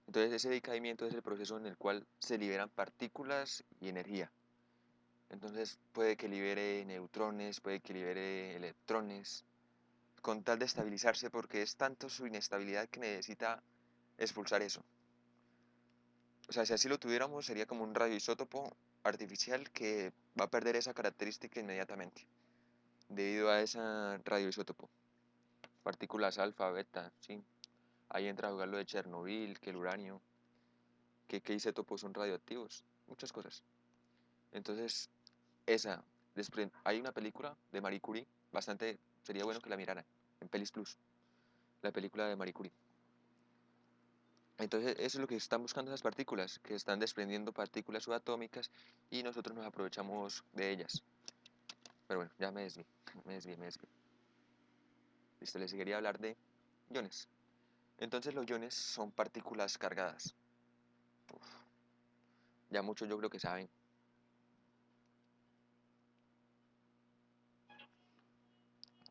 Entonces ese decaimiento es el proceso en el cual se liberan partículas y energía. Entonces puede que libere neutrones, puede que libere electrones, con tal de estabilizarse porque es tanto su inestabilidad que necesita expulsar eso. O sea, si así lo tuviéramos sería como un radioisótopo artificial que va a perder esa característica inmediatamente debido a ese radioisótopo. Partículas alfa, beta, sí. Ahí entra a jugar lo de Chernobyl, que el uranio, que isótopos son radioactivos, muchas cosas. Entonces, hay una película de Marie Curie, bastante, sería bueno que la miraran, en Pelis Plus, la película de Marie Curie. Entonces, eso es lo que están buscando esas partículas, que están desprendiendo partículas subatómicas y nosotros nos aprovechamos de ellas. Pero bueno, ya me desvié. Listo, les quería hablar de iones. Entonces, los iones son partículas cargadas. Uf, ya muchos yo creo que saben.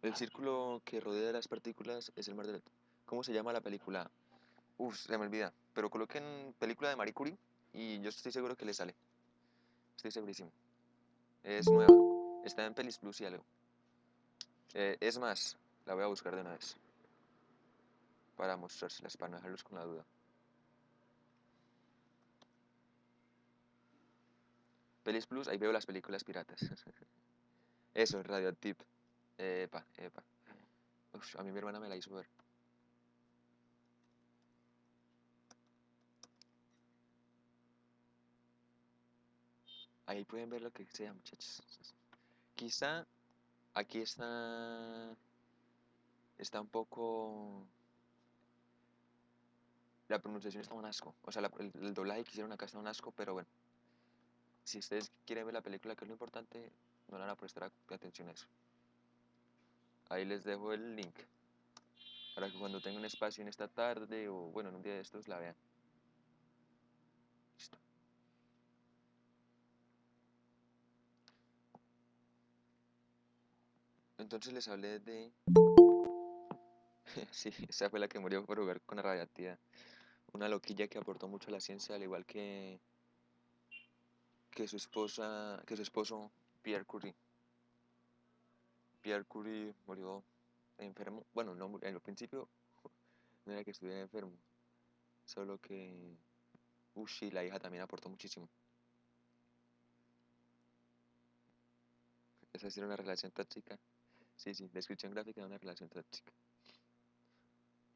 El círculo que rodea las partículas es el mar del... ¿Cómo se llama la película? Se me olvida. Pero coloquen película de Marie Curie y yo estoy seguro que le sale. Estoy segurísimo. Es nueva. Está en Pelis Plus y algo. Es más, la voy a buscar de una vez. Para mostrárselas, para no dejarlos con la duda. Pelis Plus, ahí veo las películas piratas. Eso, Radioactive. Epa. A mí mi hermana me la hizo ver. Ahí pueden ver lo que sea, muchachos. Quizá aquí está un poco... La pronunciación está un asco. O sea, el doblaje que hicieron acá está un asco, pero bueno. Si ustedes quieren ver la película, que es lo importante, no le van a prestar atención a eso. Ahí les dejo el link. Para que cuando tengan un espacio en esta tarde o bueno, en un día de estos la vean. Listo. Entonces les hablé de... Sí, esa fue la que murió por jugar con la radiactividad. Una loquilla que aportó mucho a la ciencia, al igual que su esposo Pierre Curie. Pierre Curie murió enfermo. Bueno, no, en el principio no era que estuviera enfermo, solo que Ushi, la hija, también aportó muchísimo. Esa era una relación tóxica. Sí, descripción gráfica de una relación tóxica.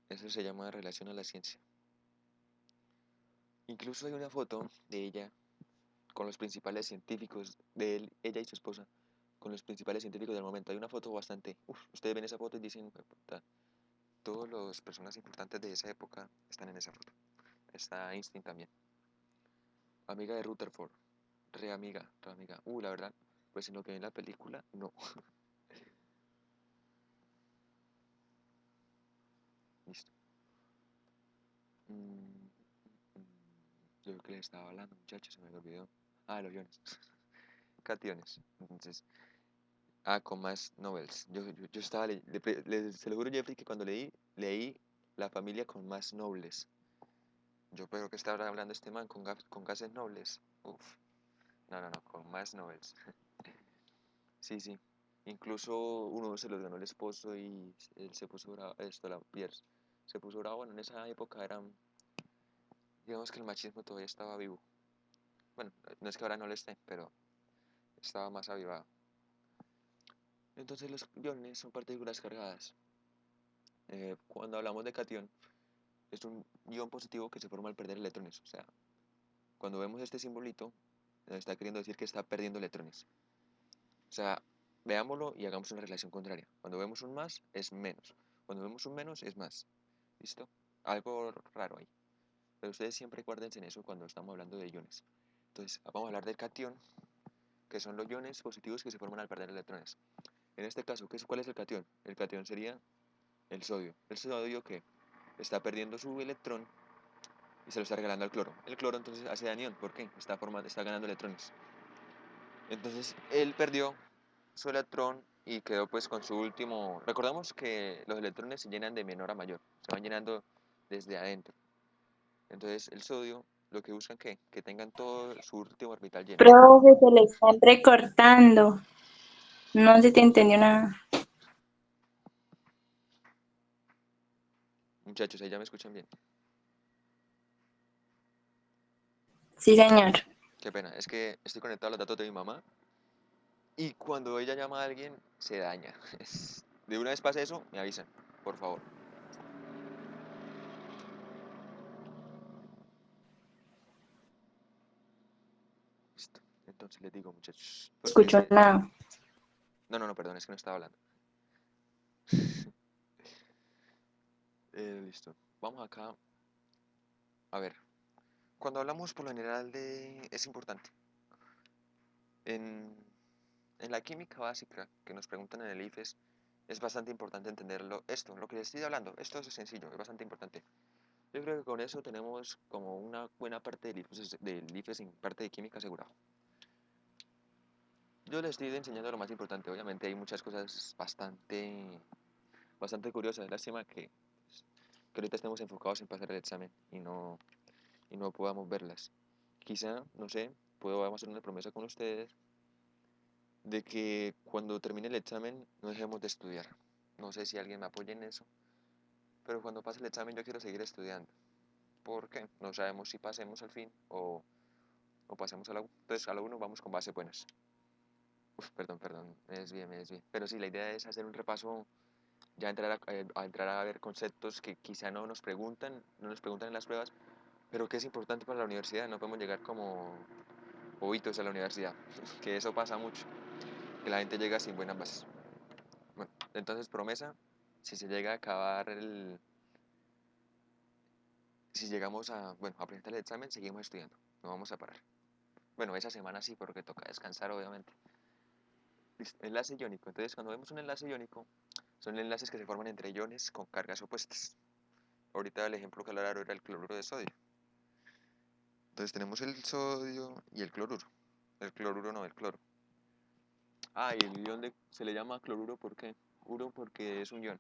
Eso se llama relación a la ciencia. Incluso hay una foto de ella con los principales científicos de ella y su esposa, con los principales científicos del momento. Hay una foto bastante... ustedes ven esa foto y dicen, puta, todas las personas importantes de esa época están en esa foto. Está Einstein también. Amiga de Rutherford. Re amiga. La verdad, pues en lo que vi en la película, no. Listo. Mm, Yo creo que les estaba hablando, muchachos, se me olvidó. Los iones. Cationes. Entonces, Ah, con más novels. Yo estaba, se lo juro, Jeffrey, que cuando leí La familia con más nobles. Yo creo que estaba hablando este man con gases nobles. Uf, no, con más novels. Sí, sí. Incluso uno se los ganó el esposo y él se puso bravo, esto, la Pierce, se puso bravo. Bueno, en esa época digamos que el machismo todavía estaba vivo. Bueno, no es que ahora no lo esté, pero estaba más avivado. Entonces los iones son partículas cargadas. Cuando hablamos de catión, es un ion positivo que se forma al perder electrones. O sea, cuando vemos este simbolito, nos está queriendo decir que está perdiendo electrones. O sea, veámoslo y hagamos una relación contraria. Cuando vemos un más, es menos. Cuando vemos un menos, es más. ¿Listo? Algo raro ahí. Pero ustedes siempre guárdense en eso cuando estamos hablando de iones. Entonces, vamos a hablar del catión, que son los iones positivos que se forman al perder electrones. En este caso, ¿cuál es el catión? El catión sería el sodio. El sodio que está perdiendo su electrón y se lo está regalando al cloro. El cloro entonces hace anión. ¿Por qué? Está ganando electrones. Entonces, él perdió su electrón y quedó pues con su último. Recordamos que los electrones se llenan de menor a mayor, se van llenando desde adentro. Entonces el sodio lo que buscan que tengan todo su último orbital lleno. Profe, se le está entrecortando. No se te entendió nada. Muchachos, ahí ya me escuchan bien. Sí, señor. Qué pena, es que estoy conectado a los datos de mi mamá y cuando ella llama a alguien se daña. De una vez pasa eso, me avisan, por favor. Listo. Entonces les digo, muchachos, porque Escuchó nada. no, perdón, es que no estaba hablando. Listo. Vamos acá. A ver, cuando hablamos por lo general es importante. En, en la química básica que nos preguntan en el IFES, es bastante importante entenderlo. Lo que les estoy hablando, esto es sencillo, es bastante importante. Yo creo que con eso tenemos como una buena parte del IFES en parte de química asegurado. Yo les estoy enseñando lo más importante, obviamente hay muchas cosas bastante curiosas. Lástima que ahorita estemos enfocados en pasar el examen y no podamos verlas. Quizá, no sé, vamos a hacer una promesa con ustedes de que cuando termine el examen no dejemos de estudiar. No sé si alguien me apoya en eso, pero cuando pase el examen yo quiero seguir estudiando. ¿Por qué? No sabemos si pasemos al fin o pasemos a la U. Entonces a la U nos vamos con bases buenas. Perdón, me desvié. Pero sí, la idea es hacer un repaso, ya entrar a ver conceptos que quizá no nos preguntan en las pruebas, pero que es importante para la universidad. No podemos llegar como bobitos a la universidad, que eso pasa mucho, que la gente llega sin buenas bases. Bueno, entonces promesa, si se llega a acabar si llegamos a presentar el examen, seguimos estudiando, no vamos a parar. Bueno, esa semana sí, porque toca descansar, obviamente. Listo, enlace iónico. Entonces, cuando vemos un enlace iónico, son enlaces que se forman entre iones con cargas opuestas. Ahorita el ejemplo que hablaron era el cloruro de sodio. Entonces tenemos el sodio y el cloruro. El cloruro no, el cloro. Ah, y el ion se le llama cloruro, ¿por qué? Uro porque es un ion.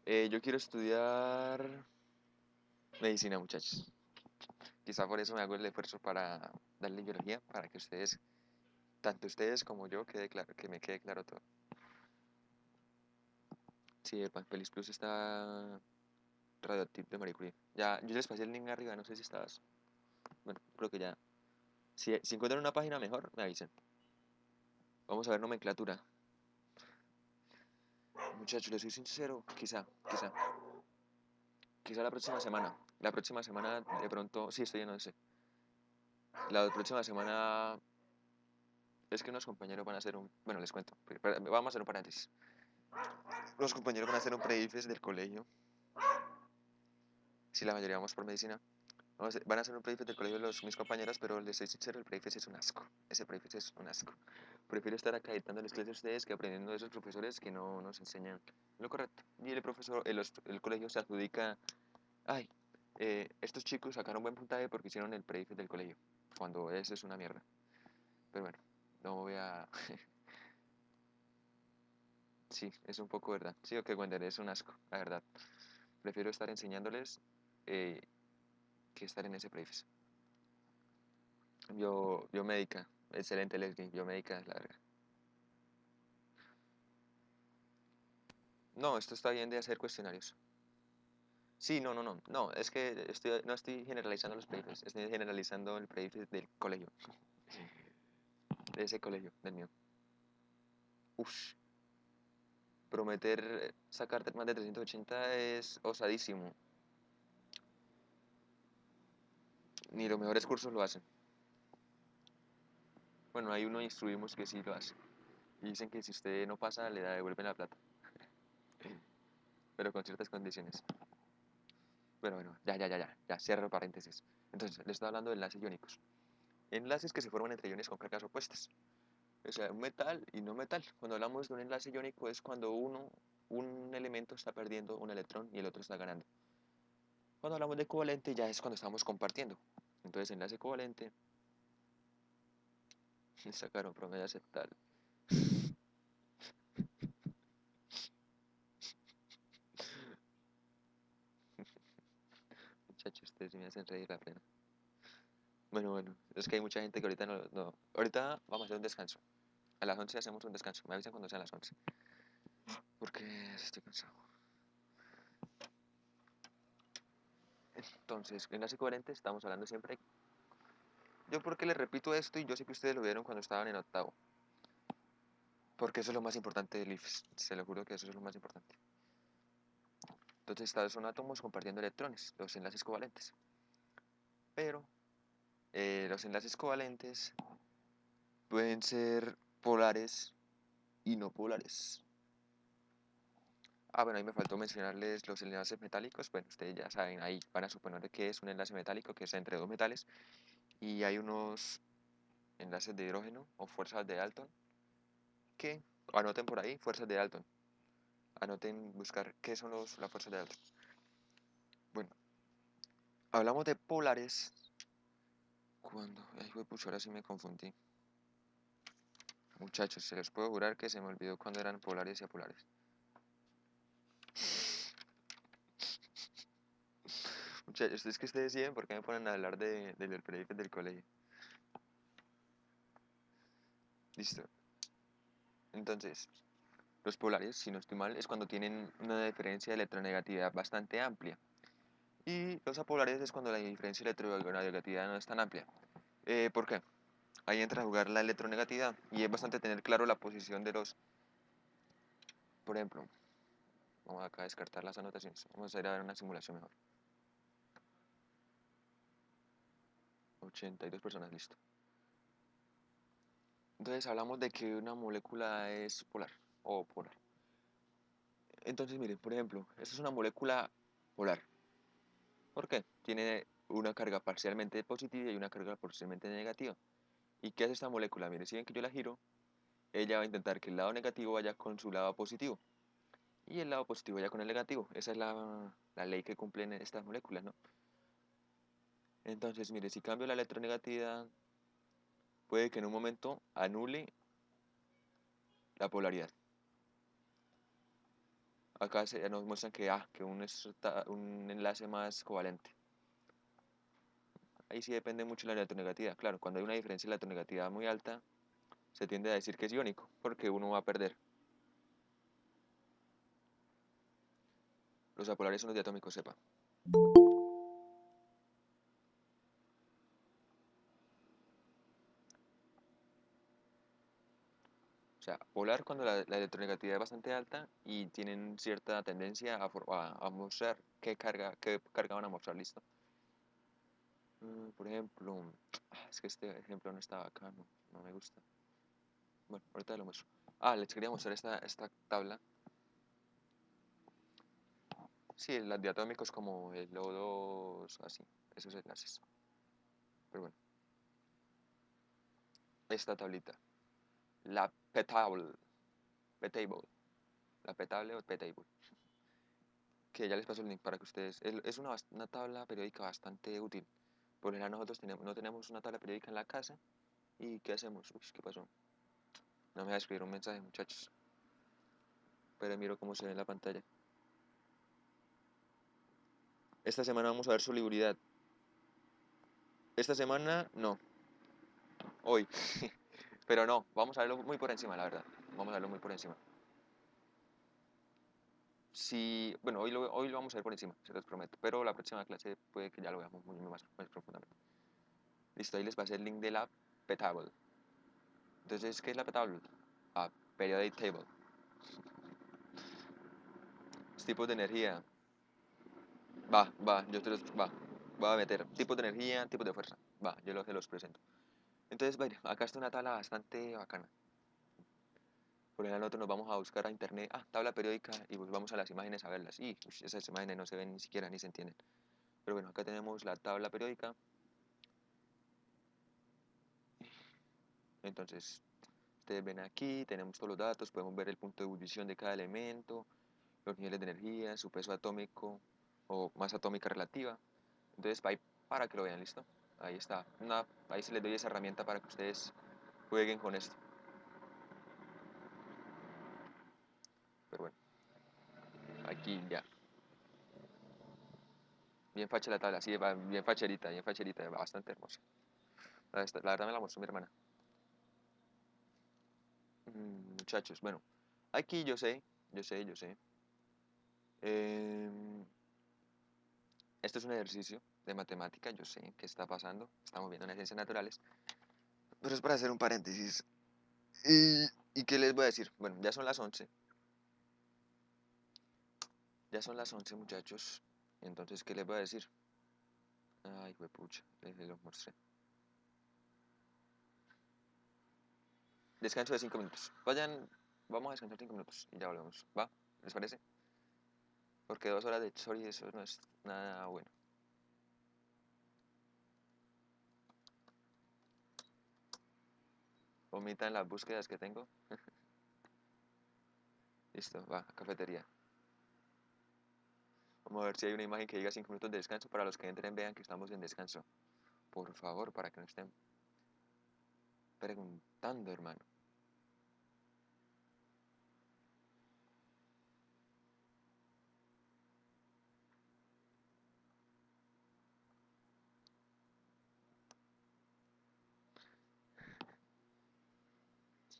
Yo quiero estudiar medicina, muchachos. Quizá por eso me hago el esfuerzo para darle biología, para que ustedes, tanto ustedes como yo, que me quede claro todo. Sí, el Pelis Plus está radioactivo de Marie Curie. Ya, yo les pasé el link arriba, no sé si estabas. Bueno, creo que ya. Si encuentran una página mejor, me avisen. Vamos a ver nomenclatura. Muchachos, les soy sincero, quizá la próxima semana. La próxima semana, de pronto, sí, estoy lleno de ese. La próxima semana es que unos compañeros van a hacer bueno, les cuento, vamos a hacer un paréntesis. Los compañeros van a hacer un pre-IFES del colegio. Si la mayoría vamos por medicina. Van a hacer un pre-IFES del colegio mis compañeros, pero les soy sincero, el pre-IFES es un asco. Ese pre-IFES es un asco. Prefiero estar acá editándoles clases a ustedes que aprendiendo de esos profesores que no nos enseñan lo correcto. Y el profesor, el colegio se adjudica, ay, estos chicos sacaron buen puntaje porque hicieron el pre-IFES del colegio. cuando eso es una mierda. Pero bueno, no voy a... Sí, es un poco verdad. Sí, o que Wender es un asco, la verdad. Prefiero estar enseñándoles que estar en ese preface. Biomédica, excelente Leslie, biomédica es la verga. No, esto está bien de hacer cuestionarios. Sí, no, es que no estoy generalizando los prefes, estoy generalizando el preface del colegio, de ese colegio, del mío. Uff, prometer sacarte más de 380 es osadísimo. Ni los mejores cursos lo hacen. Bueno, hay uno instruimos que sí lo hace. Y dicen que si usted no pasa, le devuelven la plata. Pero con ciertas condiciones. Bueno, ya, cierro paréntesis. Entonces, les estoy hablando de enlaces iónicos. Enlaces que se forman entre iones con cargas opuestas. O sea, un metal y no metal. Cuando hablamos de un enlace iónico es cuando un elemento está perdiendo un electrón y el otro está ganando. Cuando hablamos de covalente ya es cuando estamos compartiendo. Entonces, enlace covalente, sacaron promedio aceptable. Muchachos, ustedes me hacen reír la pena. Bueno, es que hay mucha gente que ahorita no. Ahorita vamos a hacer un descanso. A las 11 hacemos un descanso. Me avisan cuando sean las 11. Porque estoy cansado. Entonces, enlace covalente, estamos hablando siempre. Yo porque les repito esto y yo sé que ustedes lo vieron cuando estaban en octavo. Porque eso es lo más importante del IFES. Se lo juro que eso es lo más importante. Entonces, son átomos compartiendo electrones, los enlaces covalentes. Pero los enlaces covalentes pueden ser polares y no polares. Ah, bueno, ahí me faltó mencionarles los enlaces metálicos. Bueno, ustedes ya saben, ahí van a suponer que es un enlace metálico, que es entre dos metales. Y hay unos enlaces de hidrógeno o fuerzas de Dalton que, anoten por ahí, fuerzas de Dalton. Anoten buscar qué son las fuerzas de Dalton. Bueno, hablamos de polares cuando... Ay, pucha, ahora sí me confundí. Muchachos, se les puedo jurar que se me olvidó cuando eran polares y apolares. Muchachos, es que ustedes deciden por qué me ponen a hablar del prefix del colegio. Listo. Entonces, los polares, si no estoy mal, es cuando tienen una diferencia de electronegatividad bastante amplia. Y los apolares es cuando la diferencia de electronegatividad no es tan amplia. ¿Por qué? Ahí entra a jugar la electronegatividad y es bastante tener claro la posición de los... Por ejemplo, vamos acá a descartar las anotaciones. Vamos a ir a ver una simulación mejor. 82 personas, listo. Entonces hablamos de que una molécula es polar o polar. Entonces, miren, por ejemplo, esta es una molécula polar. ¿Por qué? Tiene una carga parcialmente positiva y una carga parcialmente negativa. ¿Y qué hace esta molécula? Miren, si ven que yo la giro, ella va a intentar que el lado negativo vaya con su lado positivo y el lado positivo vaya con el negativo. Esa es la ley que cumplen estas moléculas, ¿no? Entonces, mire, si cambio la electronegatividad, puede que en un momento anule la polaridad. Acá nos muestran que uno es un enlace más covalente. Ahí sí depende mucho de la electronegatividad. Claro, cuando hay una diferencia de electronegatividad muy alta, se tiende a decir que es iónico, porque uno va a perder. Los apolares son los diatómicos, sepa. O sea, polar cuando la electronegatividad es bastante alta y tienen cierta tendencia a mostrar qué carga van a mostrar, listo. Por ejemplo, es que este ejemplo no estaba acá, no me gusta. Bueno, ahorita lo muestro. Les quería mostrar esta tabla. Sí, los diatómicos como el O2, así, esos enlaces. Pero bueno, esta tablita. La P-table. P-table. La P-table o P-table. Que ya les paso el link para que ustedes... Es una tabla periódica bastante útil. Por ejemplo, nosotros no tenemos una tabla periódica en la casa. ¿Y qué hacemos? Uy, ¿qué pasó? No me va a escribir un mensaje, muchachos. Pero miro cómo se ve en la pantalla. Esta semana vamos a ver solubilidad. Esta semana, no. Hoy. Pero no, vamos a verlo muy por encima, la verdad. Vamos a verlo muy por encima. Sí, bueno, hoy lo vamos a ver por encima, se los prometo. Pero la próxima clase puede que ya lo veamos muy más profundamente. Listo, ahí les pasé el link de la P-Table. Entonces, ¿qué es la P-Table? Ah, Periodic Table. Los tipos de energía. Voy a meter tipos de energía, tipos de fuerza. Se los presento. Entonces, bueno, acá está una tabla bastante bacana. Por ejemplo, nosotros nos vamos a buscar a internet, tabla periódica, y pues vamos a las imágenes a verlas. Y esas imágenes no se ven ni siquiera, ni se entienden. Pero bueno, acá tenemos la tabla periódica. Entonces, ustedes ven aquí, tenemos todos los datos, podemos ver el punto de ebullición de cada elemento, los niveles de energía, su peso atómico o masa atómica relativa. Entonces, ahí para que lo vean, ¿listo? Ahí está. Ahí se les doy esa herramienta para que ustedes jueguen con esto. Pero bueno, aquí ya. Bien facha la tabla, sí, bien facherita, bastante hermosa. La verdad me la mostró mi hermana. Muchachos, bueno, aquí yo sé. Em, Esto es un ejercicio de matemática, yo sé qué está pasando, estamos viendo en ciencias naturales, pero es para hacer un paréntesis. ¿Y qué les voy a decir? Bueno, ya son las 11. Ya son las 11, muchachos. Entonces, ¿qué les voy a decir? Ay, pucha, les los mostré. Descanso de 5 minutos. Vamos a descansar 5 minutos y ya volvemos. ¿Va? ¿Les parece? Porque 2 horas de story, eso no es nada bueno. Omitan las búsquedas que tengo. Listo, va, cafetería. Vamos a ver si hay una imagen que diga 5 minutos de descanso para los que entren vean que estamos en descanso. Por favor, para que no estén preguntando, hermano.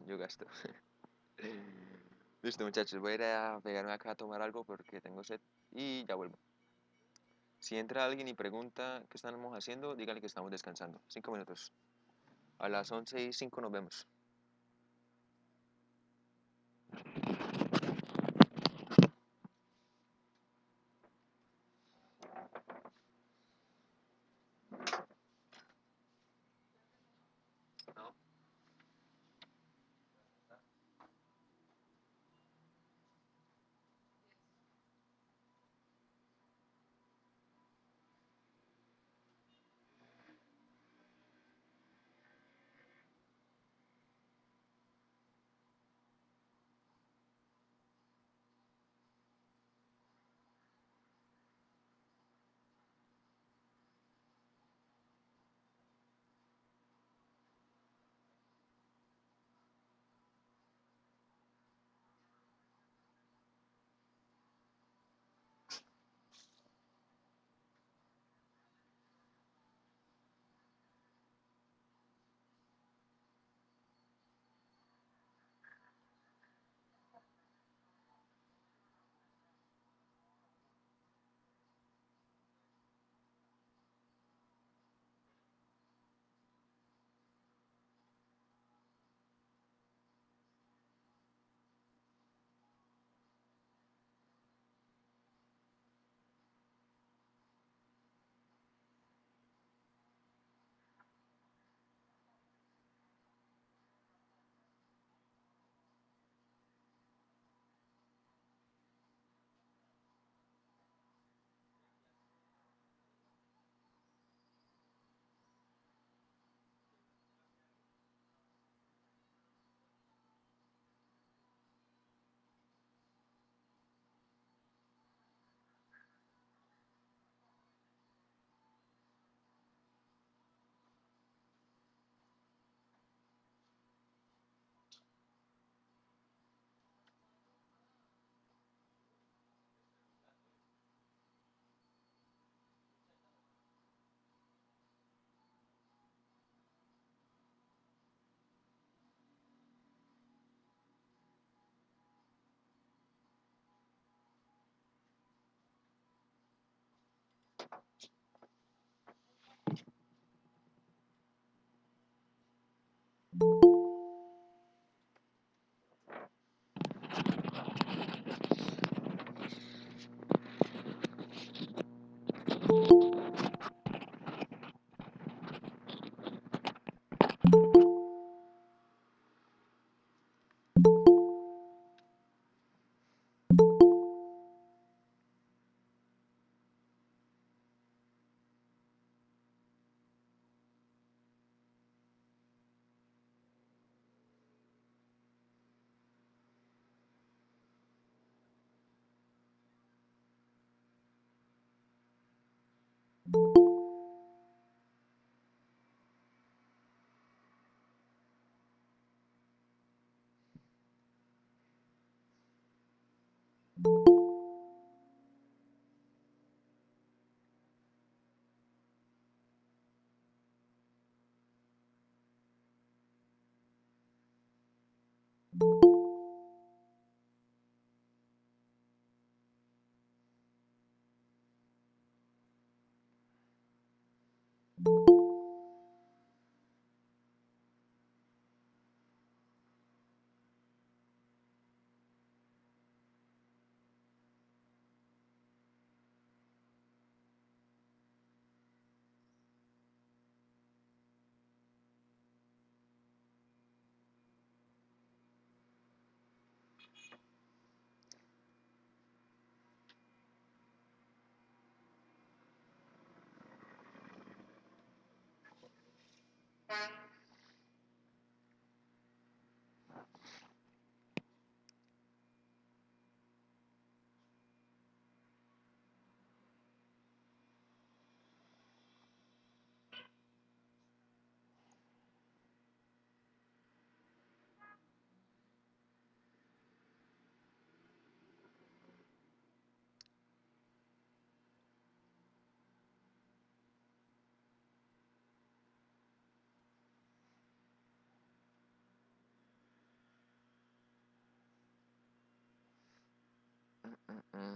Yo gasto. Listo, muchachos, voy a ir a pegarme acá a tomar algo porque tengo sed y ya vuelvo. Si entra alguien y pregunta qué estamos haciendo, díganle que estamos descansando. 5 minutos. A las 11:05 nos vemos.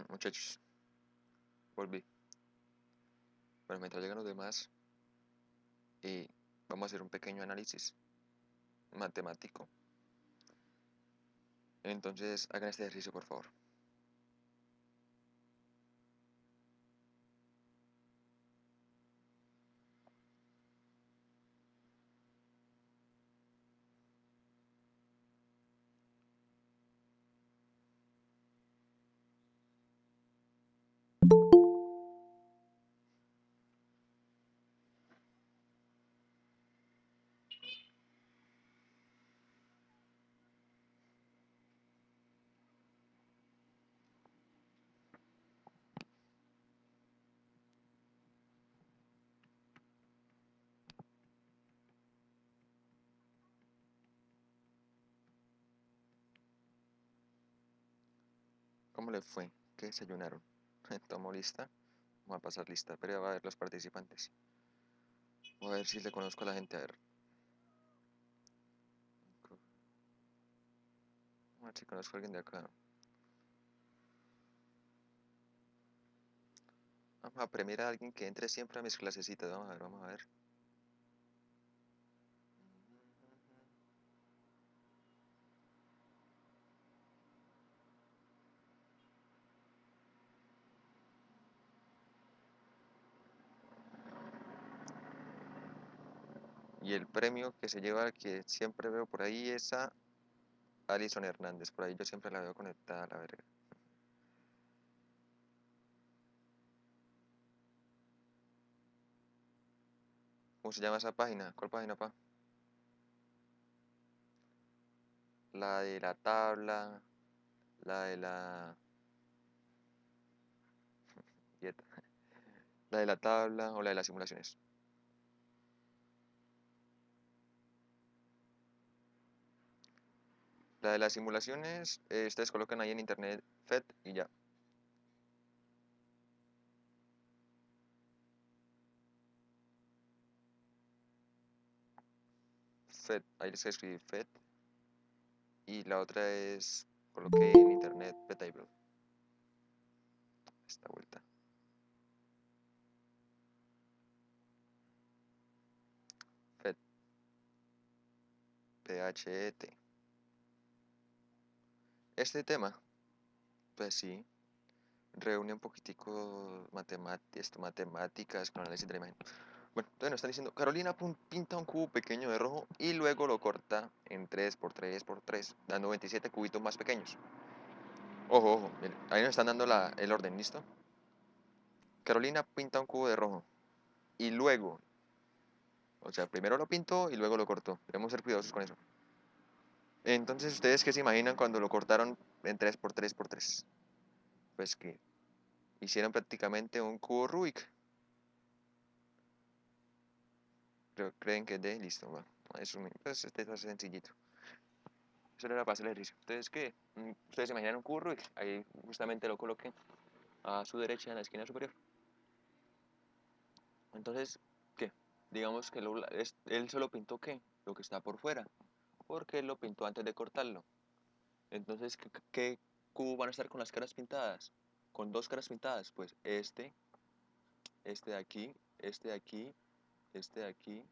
Muchachos, volví. Bueno, mientras llegan los demás, vamos a hacer un pequeño análisis matemático. Entonces, hagan este ejercicio, por favor. ¿Cómo le fue? ¿Qué desayunaron? ¿Tomó lista? Vamos a pasar lista, pero ya va a ver los participantes. Voy a ver si le conozco a la gente. A ver. A ver si conozco a alguien de acá. Vamos a premiar a alguien que entre siempre a mis clasecitas. Vamos a ver, vamos a ver. Y el premio que se lleva, que siempre veo por ahí, es a Alison Hernández. Por ahí yo siempre la veo conectada a la verga. ¿Cómo se llama esa página? ¿Cuál página, pa? La de la tabla, la de la dieta, la de la tabla o la de las simulaciones. La de las simulaciones, ustedes colocan ahí en internet FED y ya. FED, ahí les escribí FED. Y la otra es, coloqué en internet P-Table. Esta vuelta. FED. PHET. Este tema, pues sí, reúne un poquitico matemáticas con análisis de la imagen. Bueno, entonces nos están diciendo, Carolina pinta un cubo pequeño de rojo y luego lo corta en 3 por 3 por 3, dando 27 cubitos más pequeños. Ojo, ojo, miren, ahí nos están dando el orden, ¿listo? Carolina pinta un cubo de rojo y luego, o sea, primero lo pintó y luego lo cortó. Debemos ser cuidadosos con eso. Entonces, ¿ustedes qué se imaginan cuando lo cortaron en 3 por 3 por 3? Pues que hicieron prácticamente un cubo Rubik. ¿Creen que es de? Listo, va. Eso pues este es sencillito. Eso era para hacer el ejercicio. ¿Ustedes qué? ¿Ustedes se imaginan un cubo Rubik? Ahí justamente lo coloqué a su derecha en la esquina superior. Entonces, ¿qué? Digamos que él solo pintó ¿qué? Lo que está por fuera. Porque él lo pintó antes de cortarlo. Entonces, ¿qué cubo van a estar con las caras pintadas? Con dos caras pintadas. Pues este de aquí, este de aquí, este de aquí,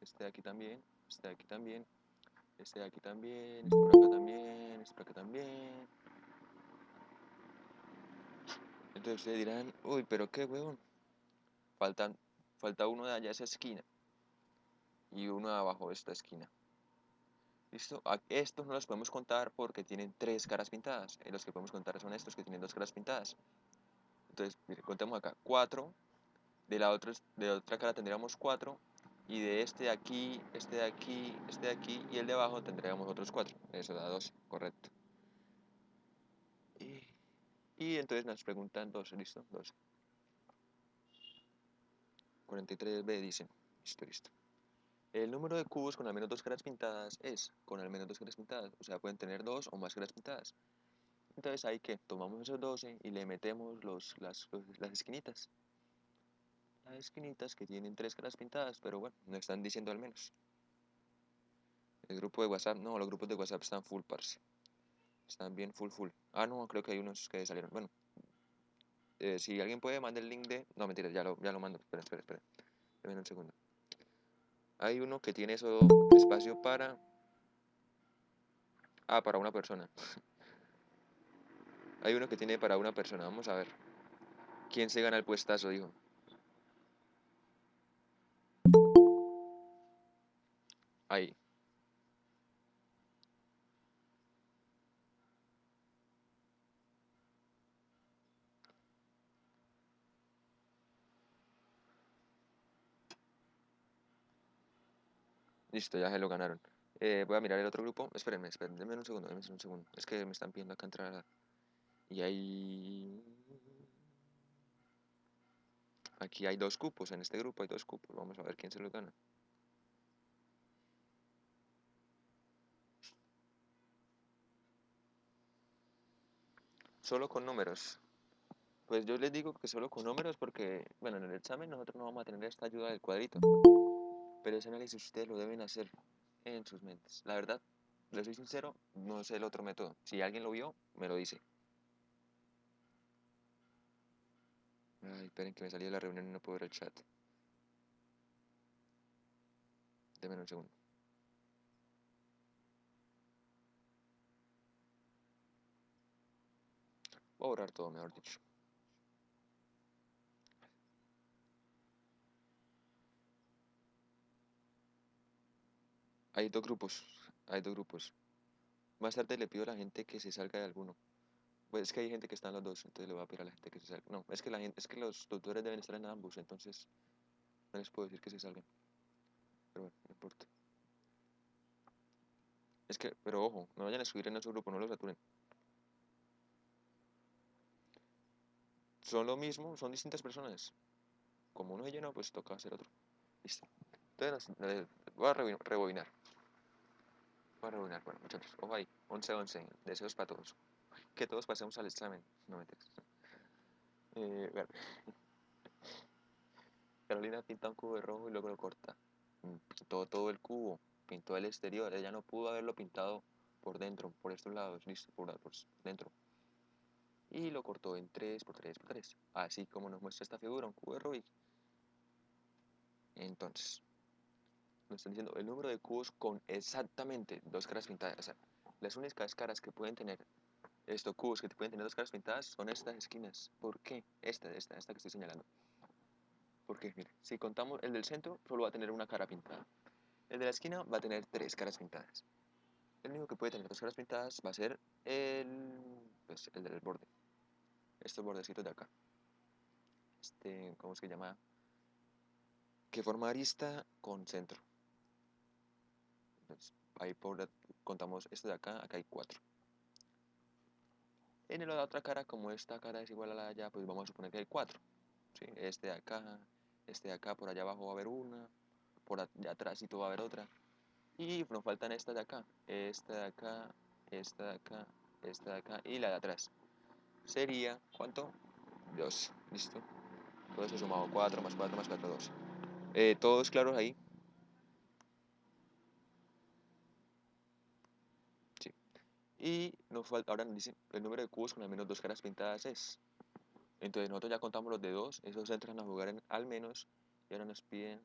este de aquí también, este de aquí también, este de aquí también, este por acá también, este por acá también. Entonces ustedes dirán, uy, pero qué huevón, falta uno de allá esa esquina y uno de abajo de esta esquina. ¿Listo? Estos no los podemos contar porque tienen tres caras pintadas. Los que podemos contar son estos que tienen dos caras pintadas. Entonces, mire, contemos acá, 4. De la otra cara tendríamos 4. Y de este de aquí, este de aquí, este de aquí y el de abajo tendríamos otros 4. Eso da 12, correcto. Y entonces nos preguntan 12, ¿listo? 12. 43b dicen, listo, listo. El número de cubos con al menos dos caras pintadas es con al menos dos caras pintadas. O sea, pueden tener dos o más caras pintadas. Entonces ahí que tomamos esos 12 y le metemos las esquinitas. Las esquinitas que tienen tres caras pintadas, pero bueno, no están diciendo al menos. El grupo de WhatsApp, no, los grupos de WhatsApp están full, parce. Están bien full. Ah, no, creo que hay unos que salieron. Bueno, si alguien puede, mande el link de... No, mentira, ya lo mando. Espera. Deme un segundo. Hay uno que tiene eso espacio para... Ah, para una persona. Hay uno que tiene para una persona. Vamos a ver. ¿Quién se gana el puestazo, dijo? Ahí. Listo, ya se lo ganaron. Voy a mirar el otro grupo. Espérenme, denme un segundo. Es que me están pidiendo acá entrar. Y ahí... Aquí hay 2 cupos. En este grupo hay 2 cupos. Vamos a ver quién se los gana. Solo con números. Pues yo les digo que solo con números porque, bueno, en el examen nosotros no vamos a tener esta ayuda del cuadrito. Pero ese análisis ustedes lo deben hacer en sus mentes. La verdad, les soy sincero, no sé el otro método. Si alguien lo vio, me lo dice. Ay, esperen que me salí de la reunión y no puedo ver el chat. Denme un segundo. Voy a borrar todo, mejor dicho. Hay 2 grupos. Hay 2 grupos. Más tarde le pido a la gente que se salga de alguno. Pues es que hay gente que está en los dos, entonces le voy a pedir a la gente que se salga. No, es que los tutores deben estar en ambos, entonces no les puedo decir que se salgan. Pero bueno, no importa. Es que, pero ojo, no vayan a subir en otro grupo, no los saturen. Son lo mismo, son distintas personas. Como uno se llena, pues toca hacer otro. Listo. Entonces, voy a rebobinar. Bueno, muchachos, ojo ahí. 11-11. Deseos para todos. Que todos pasemos al examen. No me bueno. Carolina pinta un cubo de rojo y luego lo corta. Pintó todo el cubo. Pintó el exterior. Ella no pudo haberlo pintado por dentro, por estos lados. Listo, por dentro. Y lo cortó en 3 por 3 por 3. Así como nos muestra esta figura, un cubo de Rubik. Entonces, nos están diciendo el número de cubos con exactamente 2 caras pintadas. O sea, las únicas caras que pueden tener estos cubos que pueden tener 2 caras pintadas son estas esquinas. ¿Por qué? Esta que estoy señalando. Porque, mire, si contamos el del centro, solo va a tener una cara pintada. El de la esquina va a tener 3 caras pintadas. El único que puede tener 2 caras pintadas va a ser pues, el del borde. Estos bordecitos de acá. ¿Cómo es que se llama? Que forma arista con centro. Entonces, ahí contamos este de acá hay 4. En la otra cara, como esta cara es igual a la de allá, pues vamos a suponer que hay 4. ¿Sí? Este de acá, por allá abajo va a haber una, por allá atrás y todo va a haber otra. Y nos faltan estas de acá, esta de acá, esta de acá, esta de acá y la de atrás. Sería, ¿cuánto? 2, listo. Todo eso sumado, 4 más 4 más 4, 2. ¿Todos claros ahí? Sí. Y nos falta, ahora nos dice el número de cubos con al menos 2 caras pintadas es. Entonces nosotros ya contamos los de 2, esos entran a jugar en al menos, y ahora nos piden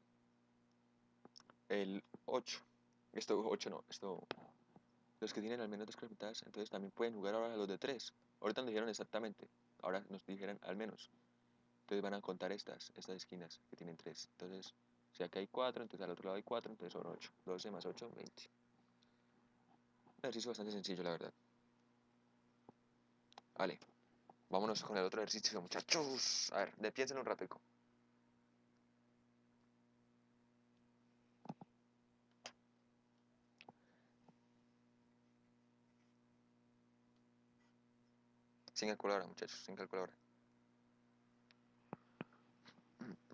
el 8. Esto 8 no, los que tienen al menos 2 caras pintadas, entonces también pueden jugar ahora los de 3. Ahorita nos dijeron exactamente, ahora nos dijeron al menos. Entonces van a contar estas esquinas que tienen 3. Entonces, si aquí hay 4, entonces al otro lado hay 4, entonces son 8. 12 más 8, 20. Un ejercicio bastante sencillo, la verdad. Vale, vámonos con el otro ejercicio, muchachos. A ver, piénsenlo un ratico. Sin calculadora, muchachos, sin calculadora. Ay,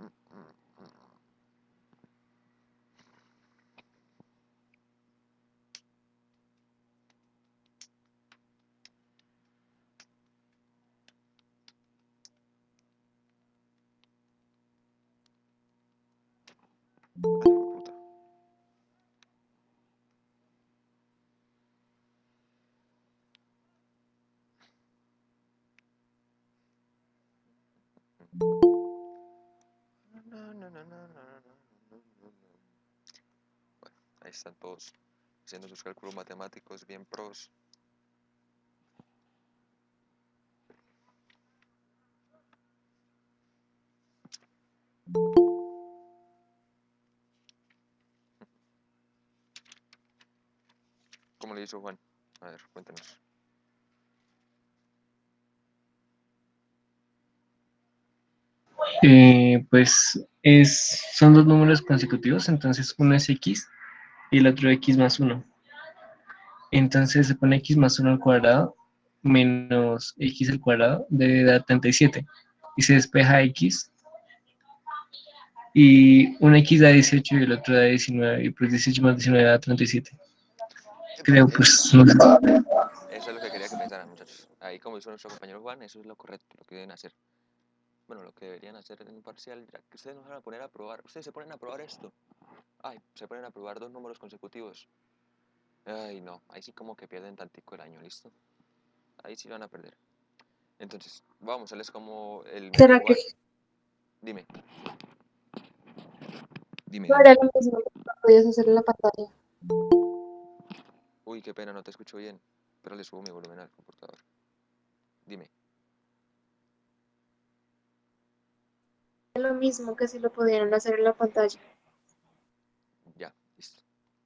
puta. están todos haciendo sus cálculos matemáticos bien pros. ¿Cómo le hizo Juan? A ver, cuéntanos. Son dos números consecutivos, entonces uno es x y el otro x más 1. Entonces se pone x más 1 al cuadrado menos x al cuadrado debe dar 37. Y se despeja x y un x da 18 y el otro da 19. Y pues 18 más 19 da 37. Creo, pues, no sé. Eso es lo que quería que pensaran, muchachos. Ahí, como hizo nuestro compañero Juan, eso es lo correcto, lo que deben hacer. Bueno, lo que deberían hacer en un parcial, ya que ustedes no se van a poner a probar. Ustedes se ponen a probar esto. Ay, se ponen a probar dos números consecutivos. Ay, no, ahí sí como que pierden tantico el año, ¿listo? Ahí sí lo van a perder. Entonces, vamos a mostrarles como el método ¿Será que igual. Dime. Dime, no dime. era lo mismo que no podías hacer en la pantalla? Uy, qué pena, no te escucho bien. Pero le subo mi volumen al computador. Dime. Es lo mismo que si lo pudieran hacer en la pantalla. Ya, listo.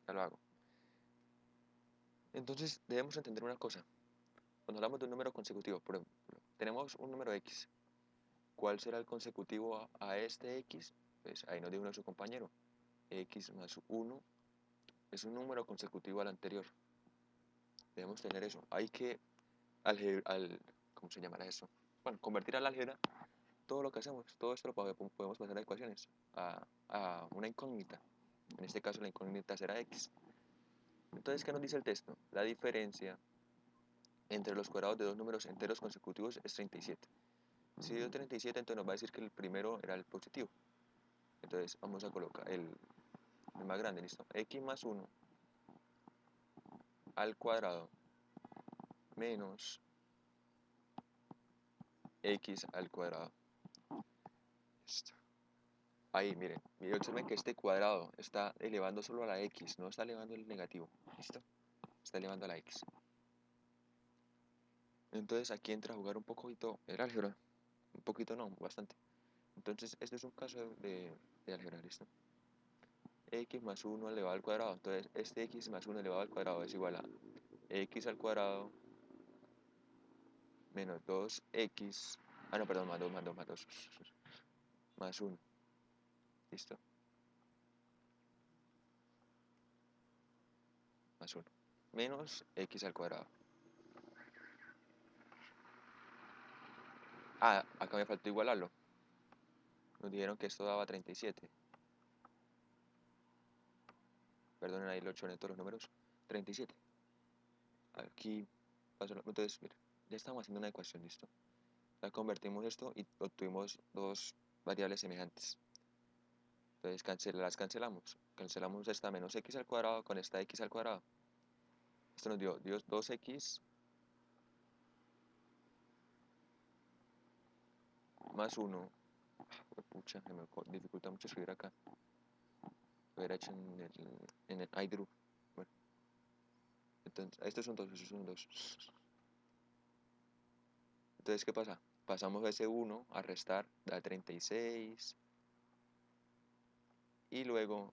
Ya lo hago. Entonces, debemos entender una cosa. Cuando hablamos de un número consecutivo, por ejemplo, tenemos un número X. ¿Cuál será el consecutivo a este X? Pues ahí nos dijo nuestro compañero. X más 1 es un número consecutivo al anterior. Debemos tener eso. Hay que, ¿cómo se llamará eso? Bueno, convertir al álgebra todo lo que hacemos. Todo esto lo podemos pasar a ecuaciones, a una incógnita. En este caso la incógnita será X. Entonces, ¿qué nos dice el texto? La diferencia entre los cuadrados de dos números enteros consecutivos es 37. Si dio 37, entonces nos va a decir que el primero era el positivo. Entonces vamos a colocar el más grande, listo. X más 1 al cuadrado menos X al cuadrado. Listo. Ahí, miren, observen que este cuadrado está elevando solo a la X, no está elevando el negativo. ¿Listo? Está elevando a la X. Entonces aquí entra a jugar un poquito el álgebra. Un poquito no, bastante. Entonces este es un caso de álgebra, ¿listo? X más 1 elevado al cuadrado. Entonces este X más 1 elevado al cuadrado es igual a X al cuadrado menos 2X. Ah, no, perdón, más 2, más 2, más 2. Más 1. ¿Listo? Más 1. Menos X al cuadrado. Ah, acá me faltó igualarlo. Nos dijeron que esto daba 37. Perdonen ahí los chonetos, los números. 37. Aquí pasó. Entonces, mira, ya estamos haciendo una ecuación, ¿listo? Ya convertimos esto y obtuvimos dos variables semejantes. Entonces las cancelamos. Cancelamos esta menos X al cuadrado con esta X al cuadrado. Esto nos dio 2X más 1. Pucha, me dificulta mucho escribir acá. Lo hubiera hecho en el iDrew. Bueno, entonces, estos son dos, estos son dos. Entonces, ¿qué pasa? Pasamos ese 1 a restar, da 36. Y luego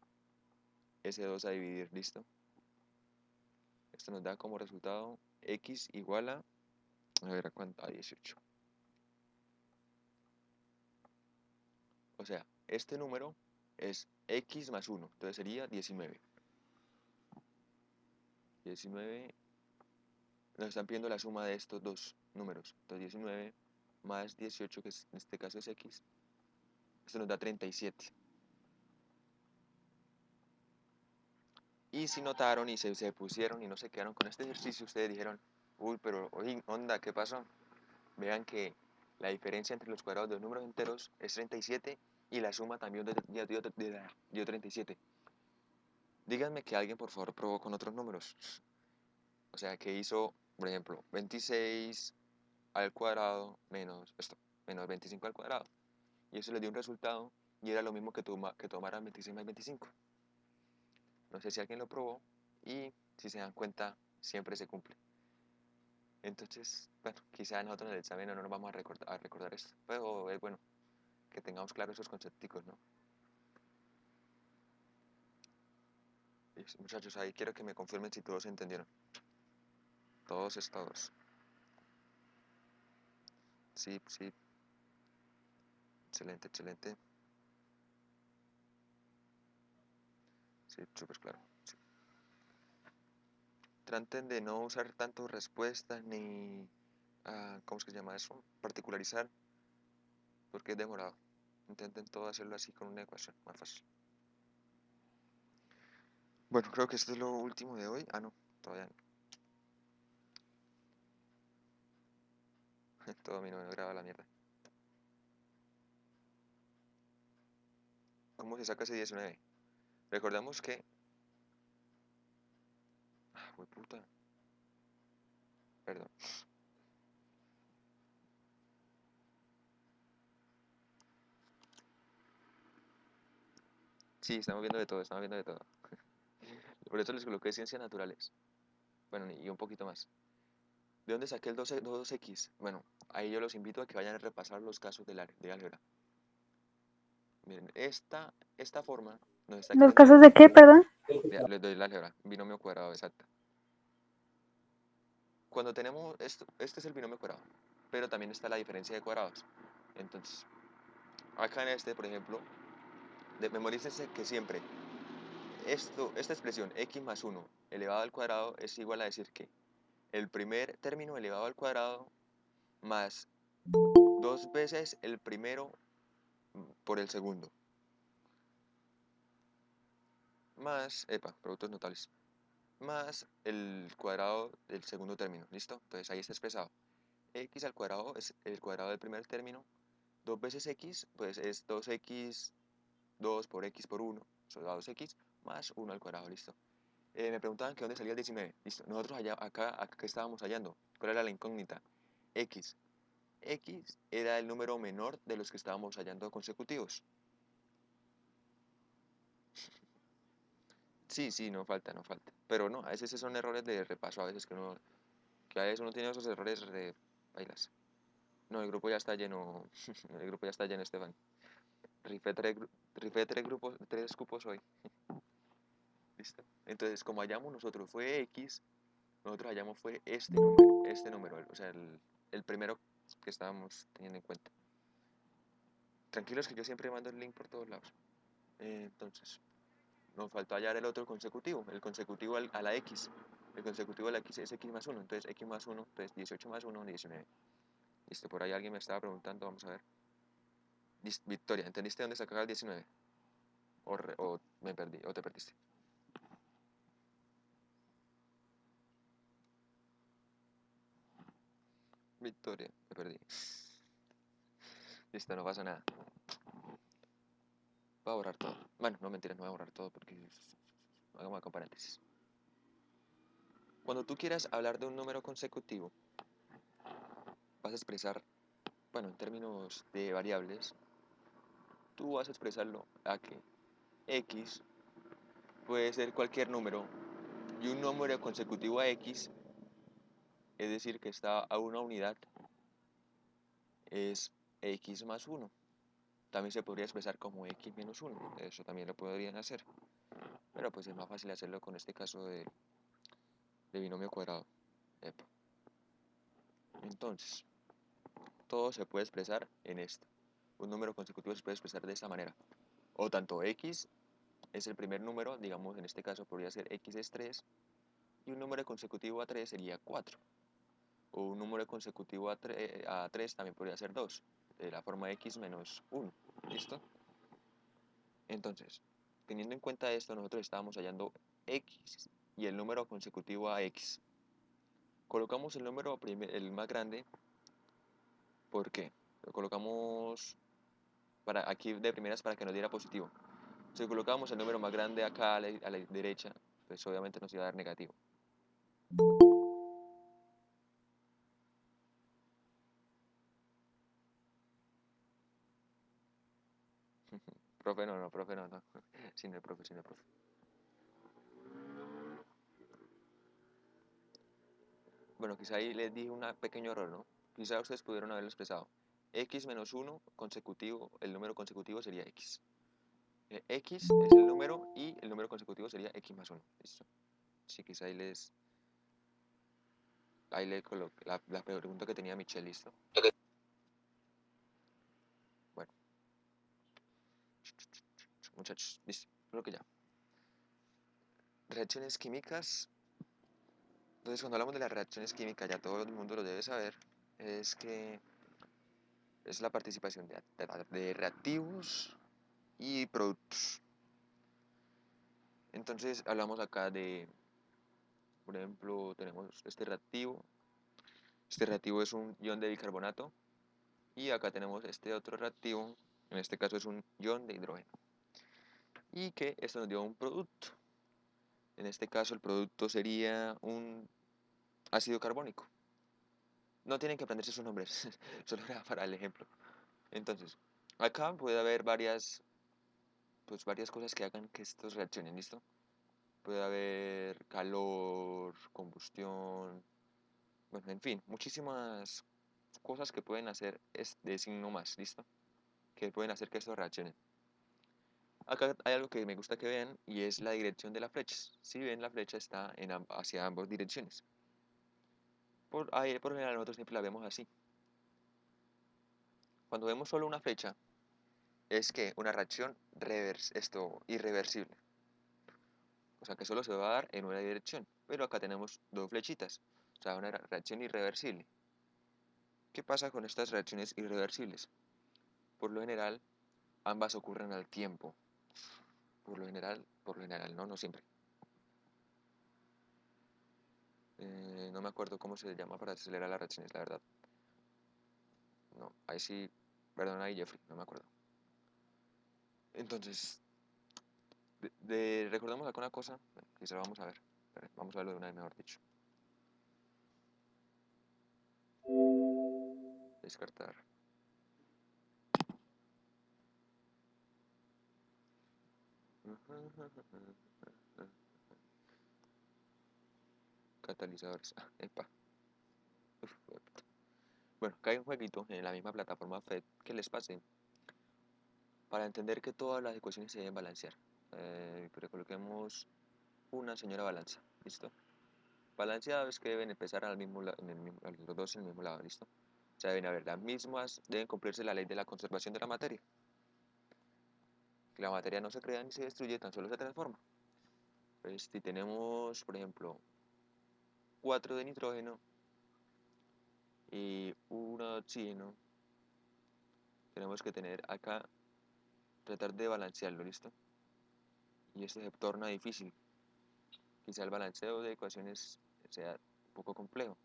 ese 2 a dividir, ¿listo? Esto nos da como resultado X igual a ver, ¿a cuánto? A 18. O sea, este número es X más 1, entonces sería 19. 19, nos están pidiendo la suma de estos dos números. Entonces 19 más 18, que en este caso es X, esto nos da 37. Y si notaron y se pusieron y no se quedaron con este ejercicio, ustedes dijeron, uy, pero oye, onda, ¿qué pasó? Vean que la diferencia entre los cuadrados de los números enteros es 37 y la suma también dio 37. Díganme que alguien por favor probó con otros números. O sea, que hizo, por ejemplo, 26 al cuadrado menos esto, menos 25 al cuadrado. Y eso le dio un resultado y era lo mismo que tomaran 26 más 25. No sé si alguien lo probó y si se dan cuenta, siempre se cumple. Entonces, bueno, quizá nosotros en el examen no nos vamos a recordar esto, pero es bueno que tengamos claros esos conceptos, ¿no? Listo, muchachos, ahí quiero que me confirmen si todos entendieron. Todos estados. Sí, sí. Excelente, excelente. Sí, súper claro. Sí. Traten de no usar tanto respuestas ni, ¿cómo es que se llama eso? Particularizar, porque es demorado. Intenten todo hacerlo así con una ecuación, más fácil. Bueno, creo que esto es lo último de hoy. Ah, no, todavía no. Todo mi no graba la mierda. ¿Cómo se saca ese 19? Recordamos que... puta. Perdón. Sí, estamos viendo de todo, estamos viendo de todo. Por eso les coloqué ciencias naturales. Bueno, y un poquito más. ¿De dónde saqué el 2x? Bueno, ahí yo los invito a que vayan a repasar los casos de álgebra. Miren, esta forma nos está ¿Los quedando casos de qué, perdón? del álgebra, binomio cuadrado, exacto. Cuando tenemos esto, este es el binomio cuadrado, pero también está la diferencia de cuadrados. Entonces, acá en este, por ejemplo, memorícense que siempre esta expresión x más 1 elevado al cuadrado es igual a decir que el primer término elevado al cuadrado más dos veces el primero por el segundo, más, productos notables, más el cuadrado del segundo término, ¿listo? Entonces ahí está expresado. X al cuadrado es el cuadrado del primer término, 2 veces x, pues es 2x, 2 por x por 1, eso da 2x, más 1 al cuadrado, ¿listo? Me preguntaban que dónde salía el 19, ¿listo? Nosotros allá, acá estábamos hallando, ¿cuál era la incógnita? X. X era el número menor de los que estábamos hallando consecutivos. Sí, sí, no falta, no falta. Pero no, a veces esos son errores de repaso, a veces que a veces uno tiene esos errores de bailas. No, el grupo ya está lleno, el grupo ya está lleno, Esteban. Rifé tres cupos hoy. ¿Listo? Entonces, como hallamos nosotros fue X, nosotros hallamos fue este número, o sea, el primero que estábamos teniendo en cuenta. Tranquilos que yo siempre mando el link por todos lados. Entonces, nos faltó hallar el otro consecutivo, el consecutivo a la X. El consecutivo a la X es X más 1, entonces X más 1, entonces 18 más 1, 19. Listo, por ahí alguien me estaba preguntando, vamos a ver. Victoria, ¿entendiste dónde sacaba el 19? O me perdí, o te perdiste. Victoria, me perdí. Listo, no pasa nada. Voy a borrar todo. Bueno, no mentiras, no voy a borrar todo porque hagamos acá paréntesis. Cuando tú quieras hablar de un número consecutivo, vas a expresar, bueno, en términos de variables, tú vas a expresarlo a que x puede ser cualquier número y un número consecutivo a x, es decir, que está a una unidad, es x más 1. También se podría expresar como x menos 1, eso también lo podrían hacer, pero pues es más fácil hacerlo con este caso de binomio cuadrado. Epa. Entonces, todo se puede expresar en esto. Un número consecutivo se puede expresar de esta manera. O tanto x es el primer número, digamos en este caso podría ser x es 3, y un número consecutivo a 3 sería 4. O un número consecutivo a 3 también podría ser 2, de la forma x menos 1. ¿Listo? Entonces, teniendo en cuenta esto, nosotros estábamos hallando x y el número consecutivo a x. Colocamos el número el más grande, ¿por qué? Lo colocamos aquí de primeras para que nos diera positivo. Si colocamos el número más grande acá a la derecha, pues obviamente nos iba a dar negativo. Profe, no, profe, no. Sin el profe. Bueno, quizá ahí les dije un pequeño error, ¿no? Quizá ustedes pudieron haberlo expresado. X menos 1 consecutivo, el número consecutivo sería X. X es el número y el número consecutivo sería X más 1. ¿Listo? Sí, quizá ahí le coloqué la pregunta que tenía Michelle, ¿listo? Bueno, muchachos, listo, creo que ya. Reacciones químicas. Entonces, cuando hablamos de las reacciones químicas, ya todo el mundo lo debe saber, es que es la participación de reactivos y productos. Entonces, hablamos acá de, por ejemplo, tenemos este reactivo. Este reactivo es un ion de bicarbonato. Y acá tenemos este otro reactivo, en este caso es un ion de hidrógeno. Y que esto nos dio un producto. En este caso el producto sería un ácido carbónico. No tienen que aprenderse sus nombres, solo era para el ejemplo. Entonces, acá puede haber varias cosas que hagan que estos reaccionen, ¿listo? Puede haber calor, combustión, bueno, en fin, muchísimas cosas que pueden hacer de signo más, ¿listo? Que pueden hacer que estos reaccionen. Acá hay algo que me gusta que vean y es la dirección de las flechas. Si ven, la flecha está hacia ambas direcciones. Por lo general nosotros siempre la vemos así. Cuando vemos solo una flecha, es que una reacción irreversible. O sea que solo se va a dar en una dirección. Pero acá tenemos dos flechitas. O sea, una reacción irreversible. ¿Qué pasa con estas reacciones irreversibles? Por lo general, ambas ocurren al tiempo. Por lo general, no siempre. No me acuerdo cómo se llama para acelerar las reacciones, la verdad. No, ahí sí, perdón, ahí Jeffrey, no me acuerdo. Entonces, recordemos alguna cosa, bueno, quizá vamos a ver. Vamos a verlo de una vez, mejor dicho. Descartar. Catalizadores. Epa. Uf, bueno, acá hay un jueguito en la misma plataforma FED que les pasé para entender que todas las ecuaciones se deben balancear. Pero coloquemos una señora balanza, ¿listo? Balanceada es que deben empezar al mismo los dos en el mismo lado, ¿listo? O sea, deben haber las mismas, deben cumplirse la ley de la conservación de la materia. Que la materia no se crea ni se destruye, tan solo se transforma. Pues si tenemos, por ejemplo, 4 de nitrógeno y 1 de oxígeno, tenemos que tener acá, tratar de balancearlo, ¿listo? Y esto se torna difícil. Quizá el balanceo de ecuaciones sea un poco complejo.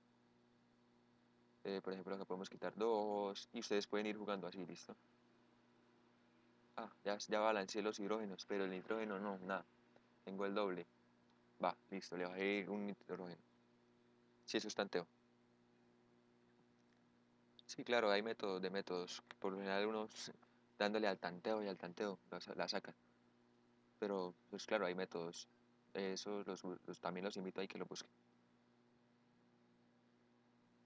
Por ejemplo, acá podemos quitar 2 y ustedes pueden ir jugando así, ¿listo? Ah, ya balanceé los hidrógenos, pero el nitrógeno no, nada. Tengo el doble. Va, listo, le bajé un nitrógeno. Sí, eso es tanteo. Sí, claro, hay métodos de métodos. Por lo general uno dándole al tanteo y al tanteo la saca. Pero, pues claro, hay métodos. Eso también los invito a que lo busquen.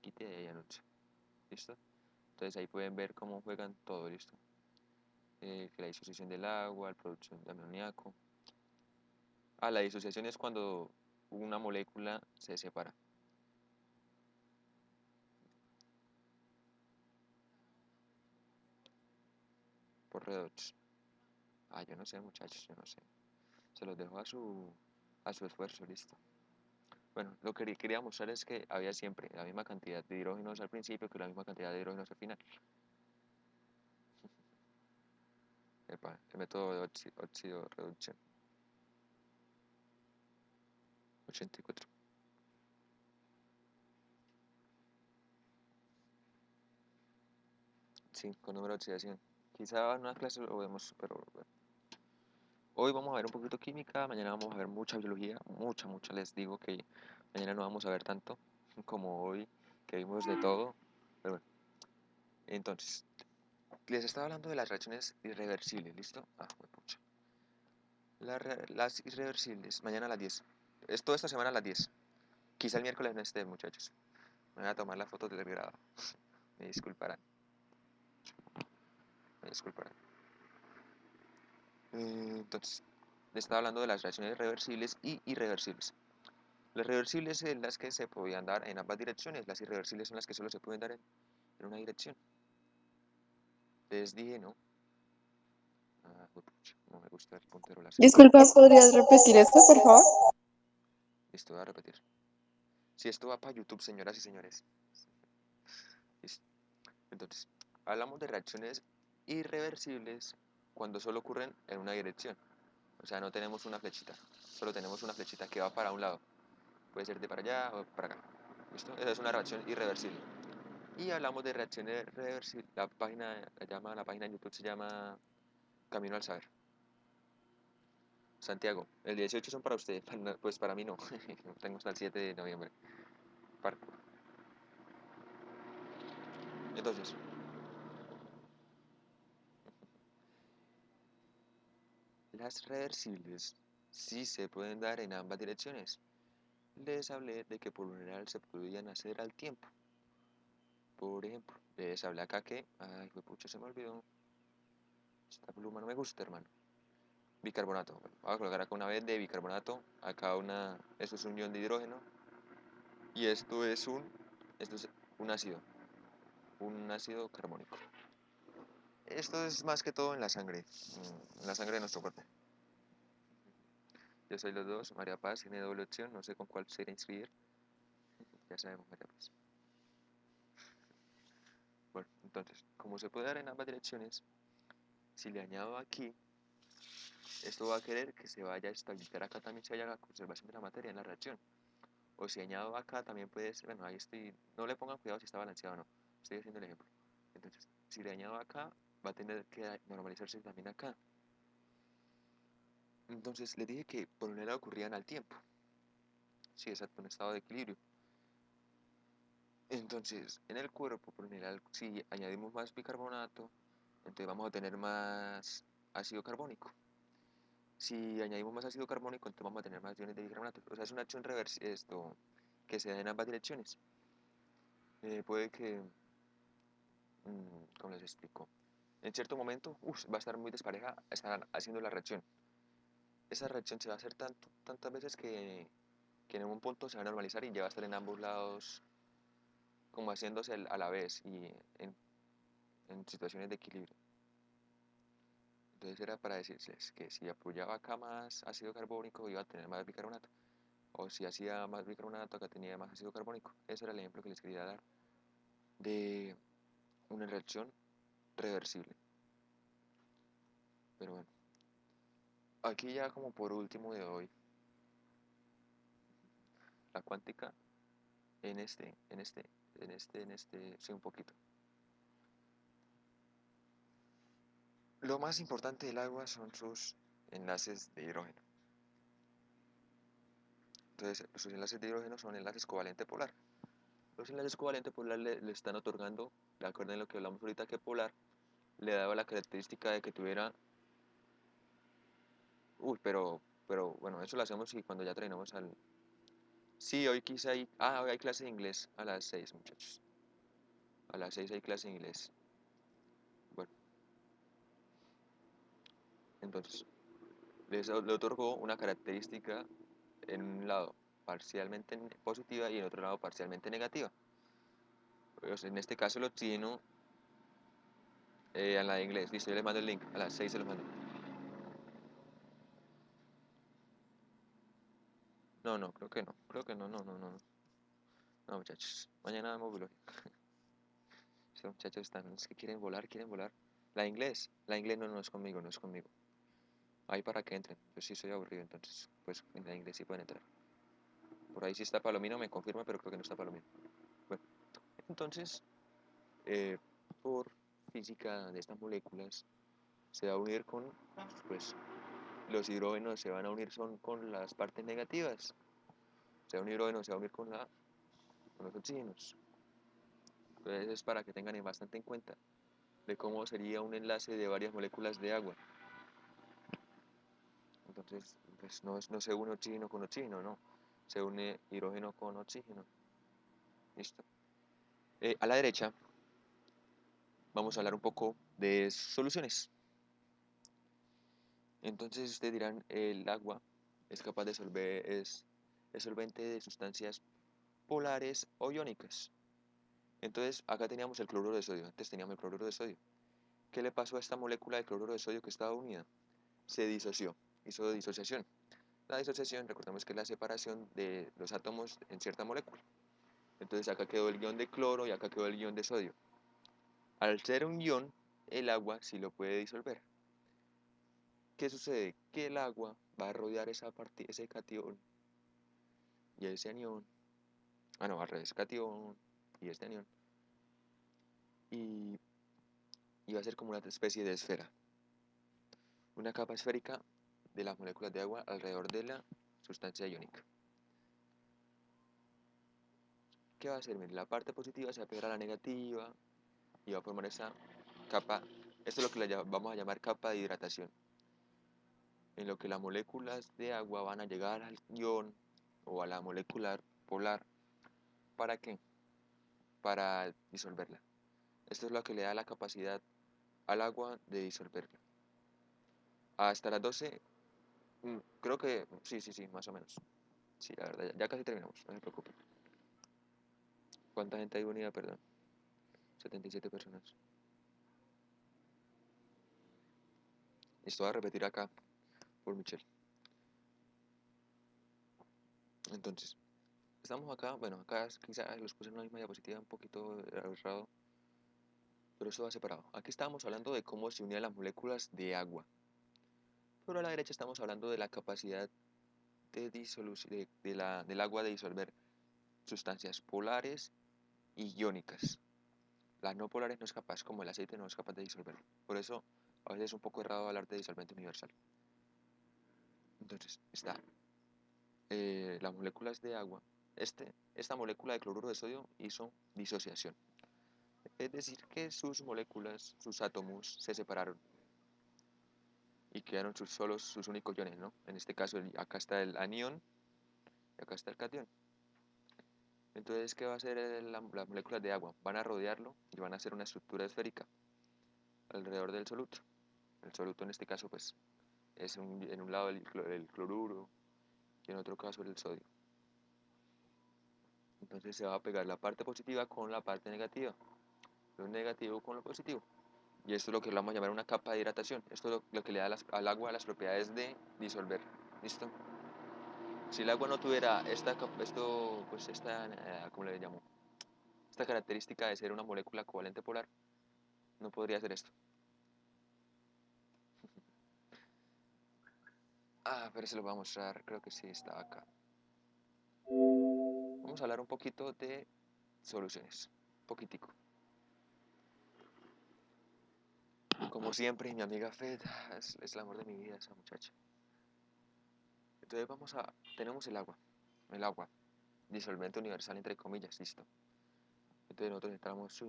Quite y anuncio. ¿Listo? Entonces ahí pueden ver cómo juegan todo, ¿listo? Que la disociación del agua, la producción de amoníaco. Ah, la disociación es cuando una molécula se separa. Por redox. Ah, yo no sé, muchachos, yo no sé. Se los dejo a su esfuerzo, listo. Bueno, lo que quería mostrar es que había siempre la misma cantidad de hidrógenos al principio que la misma cantidad de hidrógenos al final. Epa, el método de óxido reducción. 84. Sí, con número de oxidación. Quizá en una clase lo vemos, pero bueno. Hoy vamos a ver un poquito química, mañana vamos a ver mucha biología, mucha, les digo que mañana no vamos a ver tanto como hoy, que vimos de todo, pero bueno. Entonces, les estaba hablando de las reacciones irreversibles, ¿listo? Ah, pucha. Las irreversibles, mañana a las 10. Toda esta semana a las 10. Quizá el miércoles no esté, muchachos. Me voy a tomar la foto del grado. Me disculparán. Me disculparán. Entonces, le estaba hablando de las reacciones reversibles y irreversibles. Las reversibles son las que se podían dar en ambas direcciones. Las irreversibles son las que solo se pueden dar en una dirección. Les dije, ¿no? Ah, pucha, no me gusta el puntero láser. Disculpa, ¿podrías repetir esto, por favor? Listo, voy a repetir. Si esto va para YouTube, señoras y señores. Listo. Entonces, hablamos de reacciones irreversibles cuando solo ocurren en una dirección. O sea, no tenemos una flechita, solo tenemos una flechita que va para un lado. Puede ser de para allá o para acá. ¿Listo? Esa es una reacción irreversible. Y hablamos de reacciones reversibles. La página en YouTube se llama Camino al Saber. Santiago, el 18 son para usted, pues para mí no. Tengo hasta el 7 de noviembre. Entonces, las reversibles sí se pueden dar en ambas direcciones. Les hablé de que por lo general se podían hacer al tiempo. Por ejemplo, les hablé acá que... Ay, pucha, se me olvidó. Esta pluma no me gusta, hermano. Bicarbonato. Voy a colocar acá una vez de bicarbonato. Acá una... Esto es un ion de hidrógeno. Y esto es un ácido. Un ácido carbónico. Esto es más que todo en la sangre. En la sangre de nuestro cuerpo. Yo soy los dos. María Paz tiene doble opción. No sé con cuál se irá a inscribir. Ya sabemos, María Paz. Bueno, entonces, como se puede dar en ambas direcciones, si le añado aquí, esto va a querer que se vaya a estabilizar acá, también se vaya a la conservación de la materia en la reacción. O si añado acá, también puede ser, bueno, ahí estoy, no le pongan cuidado si está balanceado o no, estoy haciendo el ejemplo. Entonces, si le añado acá, va a tener que normalizarse también acá. Entonces, les dije que por un lado ocurrían al tiempo. Sí, exacto, un estado de equilibrio. Entonces, en el cuerpo, por lo general, si añadimos más bicarbonato, entonces vamos a tener más ácido carbónico. Si añadimos más ácido carbónico, entonces vamos a tener más iones de bicarbonato. O sea, es una acción reversa, esto, que se da en ambas direcciones. Puede que, ¿cómo les explico? En cierto momento, va a estar muy despareja, estarán haciendo la reacción. Esa reacción se va a hacer tantas veces que en un punto se va a normalizar y ya va a estar en ambos lados como haciéndose a la vez y en situaciones de equilibrio. Entonces era para decirles que si apoyaba acá más ácido carbónico iba a tener más bicarbonato. O si hacía más bicarbonato acá tenía más ácido carbónico. Ese era el ejemplo que les quería dar de una reacción reversible. Pero bueno, aquí ya como por último de hoy, la cuántica sí, un poquito. Lo más importante del agua son sus enlaces de hidrógeno. Entonces, sus enlaces de hidrógeno son enlaces covalente polar. Los enlaces covalente polar le están otorgando, de acuerdo en lo que hablamos ahorita, que polar le daba la característica de que tuviera... pero bueno, eso lo hacemos y cuando ya terminamos al... Sí, hoy quizá hay... hoy hay clase de inglés a las 6, muchachos. A las 6 hay clase de inglés. Bueno, entonces, le otorgó una característica en un lado parcialmente positiva y en otro lado parcialmente negativa. Pues en este caso el oxígeno a la de inglés. Listo, yo les mando el link. A las 6 se los mando. No, creo que no. Creo que no. No, muchachos. Mañana damos biología. Estos muchachos están, es que quieren volar, quieren volar. La inglés no es conmigo, no es conmigo. Ahí para que entren. Yo sí soy aburrido, entonces, pues en la inglés sí pueden entrar. Por ahí sí está Palomino, me confirma, pero creo que no está Palomino. Bueno, entonces, por física de estas moléculas, se va a unir con, pues, los hidrógenos se van a unir con las partes negativas. O sea, un hidrógeno se va a unir con los oxígenos. Entonces es para que tengan bastante en cuenta de cómo sería un enlace de varias moléculas de agua. Entonces, pues no se une oxígeno con oxígeno, no. Se une hidrógeno con oxígeno. Listo. A la derecha vamos a hablar un poco de soluciones. Entonces ustedes dirán, el agua es capaz de disolver, es solvente de sustancias polares o iónicas. Entonces acá teníamos el cloruro de sodio, antes teníamos el cloruro de sodio. ¿Qué le pasó a esta molécula de cloruro de sodio que estaba unida? Se disoció, hizo disociación. La disociación, recordemos que es la separación de los átomos en cierta molécula. Entonces acá quedó el ion de cloro y acá quedó el ion de sodio. Al ser un ion, el agua sí lo puede disolver. ¿Qué sucede? Que el agua va a rodear ese catión y ese anión. Ah, no, al revés, catión y este anión. Y va a ser como una especie de esfera. Una capa esférica de las moléculas de agua alrededor de la sustancia iónica. ¿Qué va a hacer? Mire, la parte positiva se va a pegar a la negativa y va a formar esa capa. Esto es lo que vamos a llamar capa de hidratación, en lo que las moléculas de agua van a llegar al ion o a la molécula polar. ¿Para qué? Para disolverla. Esto es lo que le da la capacidad al agua de disolverla. Hasta las 12, creo que sí, más o menos. Sí, la verdad, ya casi terminamos, no se preocupen. ¿Cuánta gente hay unida? Perdón. 77 personas. Esto voy a repetir acá por Michelle. Entonces, estamos acá, bueno, acá quizás los puse en una misma diapositiva un poquito errado, pero esto va separado. Aquí estábamos hablando de cómo se unían las moléculas de agua, pero a la derecha estamos hablando de la capacidad de disolución del agua de disolver sustancias polares y iónicas. Las no polares no es capaz, como el aceite no es capaz de disolverlo. Por eso a veces es un poco errado hablar de disolvente universal. Entonces, está las moléculas de agua. Esta molécula de cloruro de sodio hizo disociación. Es decir, que sus moléculas, sus átomos, se separaron y quedaron sus únicos iones, ¿no? En este caso, acá está el anión y acá está el catión. Entonces, ¿qué va a hacer las moléculas de agua? Van a rodearlo y van a hacer una estructura esférica alrededor del soluto. El soluto en este caso, pues, es en un lado el cloruro y en otro caso el sodio. Entonces se va a pegar la parte positiva con la parte negativa, lo negativo con lo positivo. Y esto es lo que vamos a llamar una capa de hidratación. Esto es lo que le da al agua las propiedades de disolver. ¿Listo? Si el agua no tuviera ¿cómo le llamo? Esta característica de ser una molécula covalente polar, no podría hacer esto. Pero se lo voy a mostrar, creo que sí está acá. Vamos a hablar un poquito de soluciones, un poquitico. Como siempre, mi amiga Fed es el amor de mi vida, esa muchacha. Entonces tenemos el agua, disolvente universal entre comillas, listo. Entonces nosotros entramos,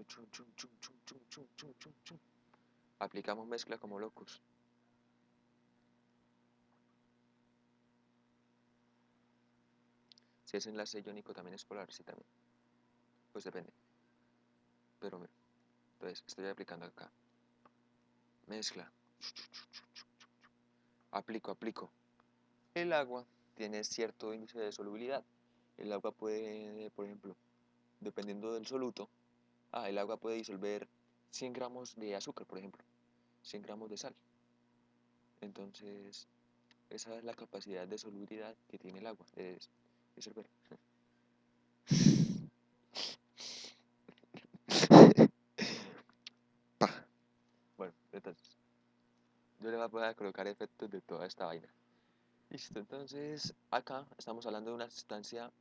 aplicamos mezcla como locos. Si es enlace iónico también es polar, sí también. Pues depende. Pero mira, entonces estoy aplicando acá. Mezcla. Aplico. El agua tiene cierto índice de solubilidad. El agua puede, por ejemplo, dependiendo del soluto, el agua puede disolver 100 gramos de azúcar, por ejemplo, 100 gramos de sal. Entonces, esa es la capacidad de solubilidad que tiene el agua, de disolver. Bueno, entonces, yo le voy a colocar efectos de toda esta vaina. Listo, entonces, acá estamos hablando de una sustancia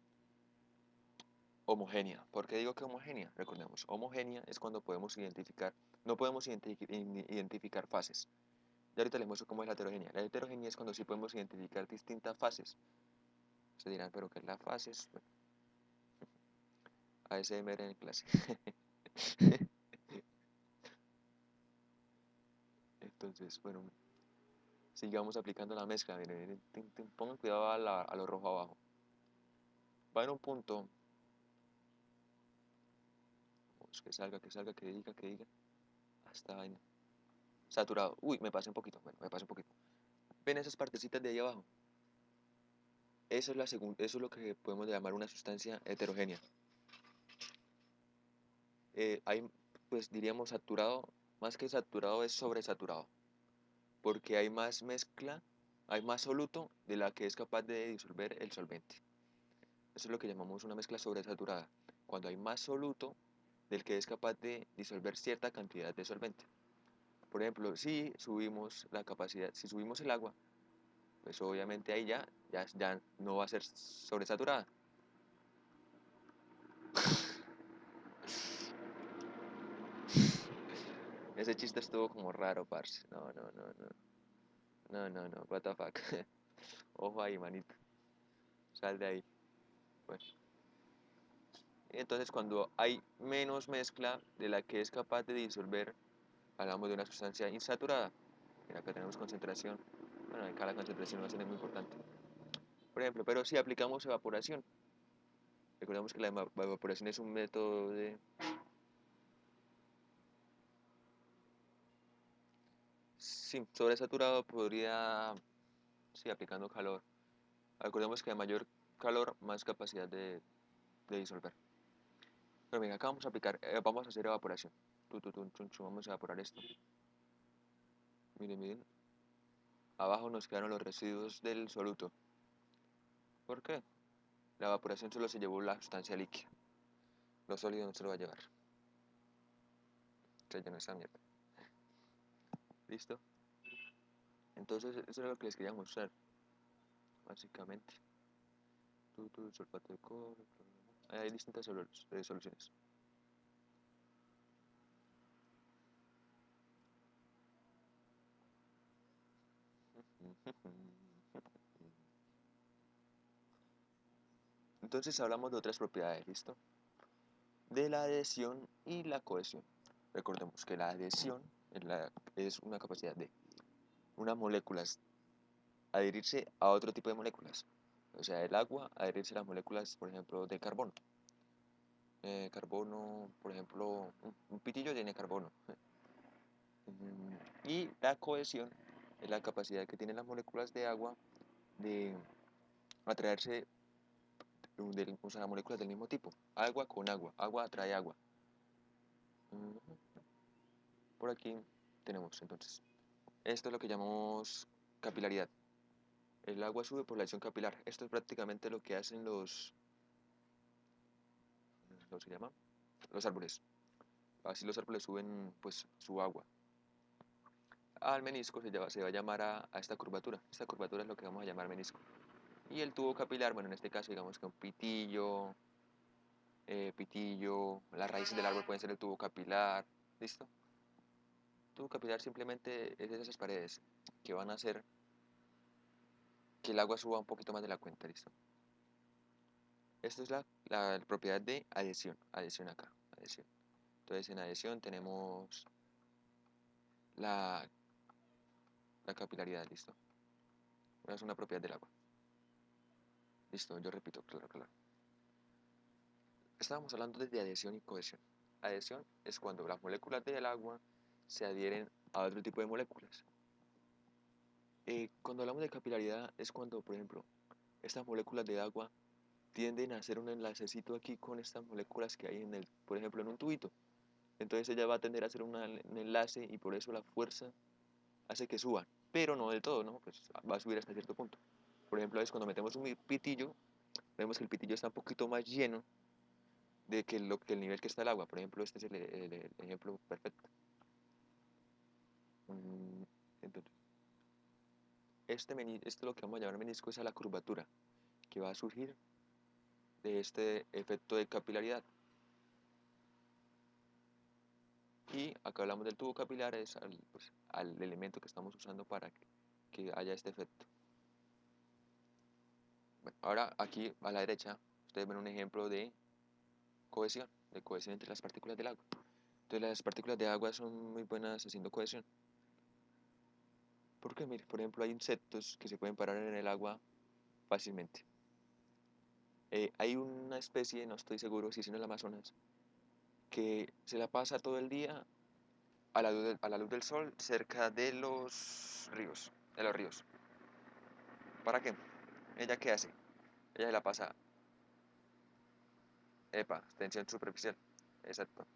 homogénea. ¿Por qué digo que homogénea? Recordemos, homogénea es cuando podemos identificar, no podemos identificar fases. Y ahorita les muestro cómo es la heterogénea. La heterogénea es cuando sí podemos identificar distintas fases. Se dirán, pero ¿qué es la fase? Bueno, ASMR en clase. Entonces, bueno, sigamos aplicando la mezcla. Miren, pongan cuidado a lo rojo abajo. Va en un punto. Pues que salga, que diga. Hasta vaina. Saturado. Uy, me pasé un poquito. Bueno, me pasé un poquito. ¿Ven esas partecitas de ahí abajo? Eso es eso es lo que podemos llamar una sustancia heterogénea. Hay, pues diríamos saturado, más que saturado es sobresaturado, porque hay más mezcla, hay más soluto de la que es capaz de disolver el solvente. Eso es lo que llamamos una mezcla sobresaturada, cuando hay más soluto del que es capaz de disolver cierta cantidad de solvente. Por ejemplo, si subimos la capacidad, si subimos el agua, pues obviamente ahí ya no va a ser sobresaturada. Ese chiste estuvo como raro, parce. No, what the fuck. Ojo ahí, manito. Sal de ahí. Bueno, entonces cuando hay menos mezcla de la que es capaz de disolver, hablamos de una sustancia insaturada. Mira, acá tenemos concentración. Bueno, acá la concentración va a ser muy importante. Por ejemplo, pero si aplicamos evaporación, recordemos que la evaporación es un método de... Sí, sobresaturado podría... Sí, aplicando calor. Recordemos que a mayor calor, más capacidad de disolver. Pero venga, acá vamos a aplicar, vamos a hacer evaporación. Vamos a evaporar esto. Miren. Abajo nos quedaron los residuos del soluto. ¿Por qué? La evaporación solo se llevó la sustancia líquida. Lo sólido no se lo va a llevar. Se llenó esa mierda. ¿Listo? Entonces, eso es lo que les quería mostrar. Básicamente. Sulfato de cobre. Hay distintas soluciones. Entonces hablamos de otras propiedades, ¿listo? De la adhesión y la cohesión. Recordemos que la adhesión es una capacidad de unas moléculas adherirse a otro tipo de moléculas. O sea, el agua adherirse a las moléculas, por ejemplo, de carbono. Carbono, por ejemplo, un pitillo tiene carbono. Y la cohesión es la capacidad que tienen las moléculas de agua de atraerse, o sea, moléculas del mismo tipo. Agua con agua. Agua atrae agua. Por aquí tenemos entonces. Esto es lo que llamamos capilaridad. El agua sube por la acción capilar. Esto es prácticamente lo que hacen ¿cómo se llama? Los árboles. Así los árboles suben pues su agua. Al menisco se va a llamar a esta curvatura. Esta curvatura es lo que vamos a llamar menisco. Y el tubo capilar, bueno, en este caso digamos que un pitillo, las raíces del árbol pueden ser el tubo capilar. ¿Listo? El tubo capilar simplemente es de esas paredes que van a hacer que el agua suba un poquito más de la cuenta. ¿Listo? Esto es la propiedad de adhesión. Adhesión acá. Adhesión. Entonces en adhesión tenemos la capilaridad. ¿Listo? Es una propiedad del agua. Listo, yo repito, claro. Estábamos hablando de adhesión y cohesión. Adhesión es cuando las moléculas del agua se adhieren a otro tipo de moléculas. Cuando hablamos de capilaridad es cuando, por ejemplo, estas moléculas de agua tienden a hacer un enlacecito aquí con estas moléculas que hay por ejemplo, en un tubito. Entonces ella va a tender a hacer un enlace y por eso la fuerza hace que suban, pero no del todo, ¿no? Pues va a subir hasta cierto punto. Por ejemplo, es cuando metemos un pitillo, vemos que el pitillo está un poquito más lleno de que el nivel que está el agua. Por ejemplo, este es el ejemplo perfecto. Entonces, esto es lo que vamos a llamar menisco, es a la curvatura que va a surgir de este efecto de capilaridad. Y acá hablamos del tubo capilar, es al elemento que estamos usando para que haya este efecto. Bueno, ahora aquí a la derecha ustedes ven un ejemplo de cohesión entre las partículas del agua. Entonces las partículas de agua son muy buenas haciendo cohesión. Porque, mire, por ejemplo, hay insectos que se pueden parar en el agua fácilmente. Hay una especie, no estoy seguro si es en el Amazonas, que se la pasa todo el día a la luz del sol cerca de los ríos, ¿Para qué? ¿Ella qué hace? Ella se la pasa, tensión superficial, exacto.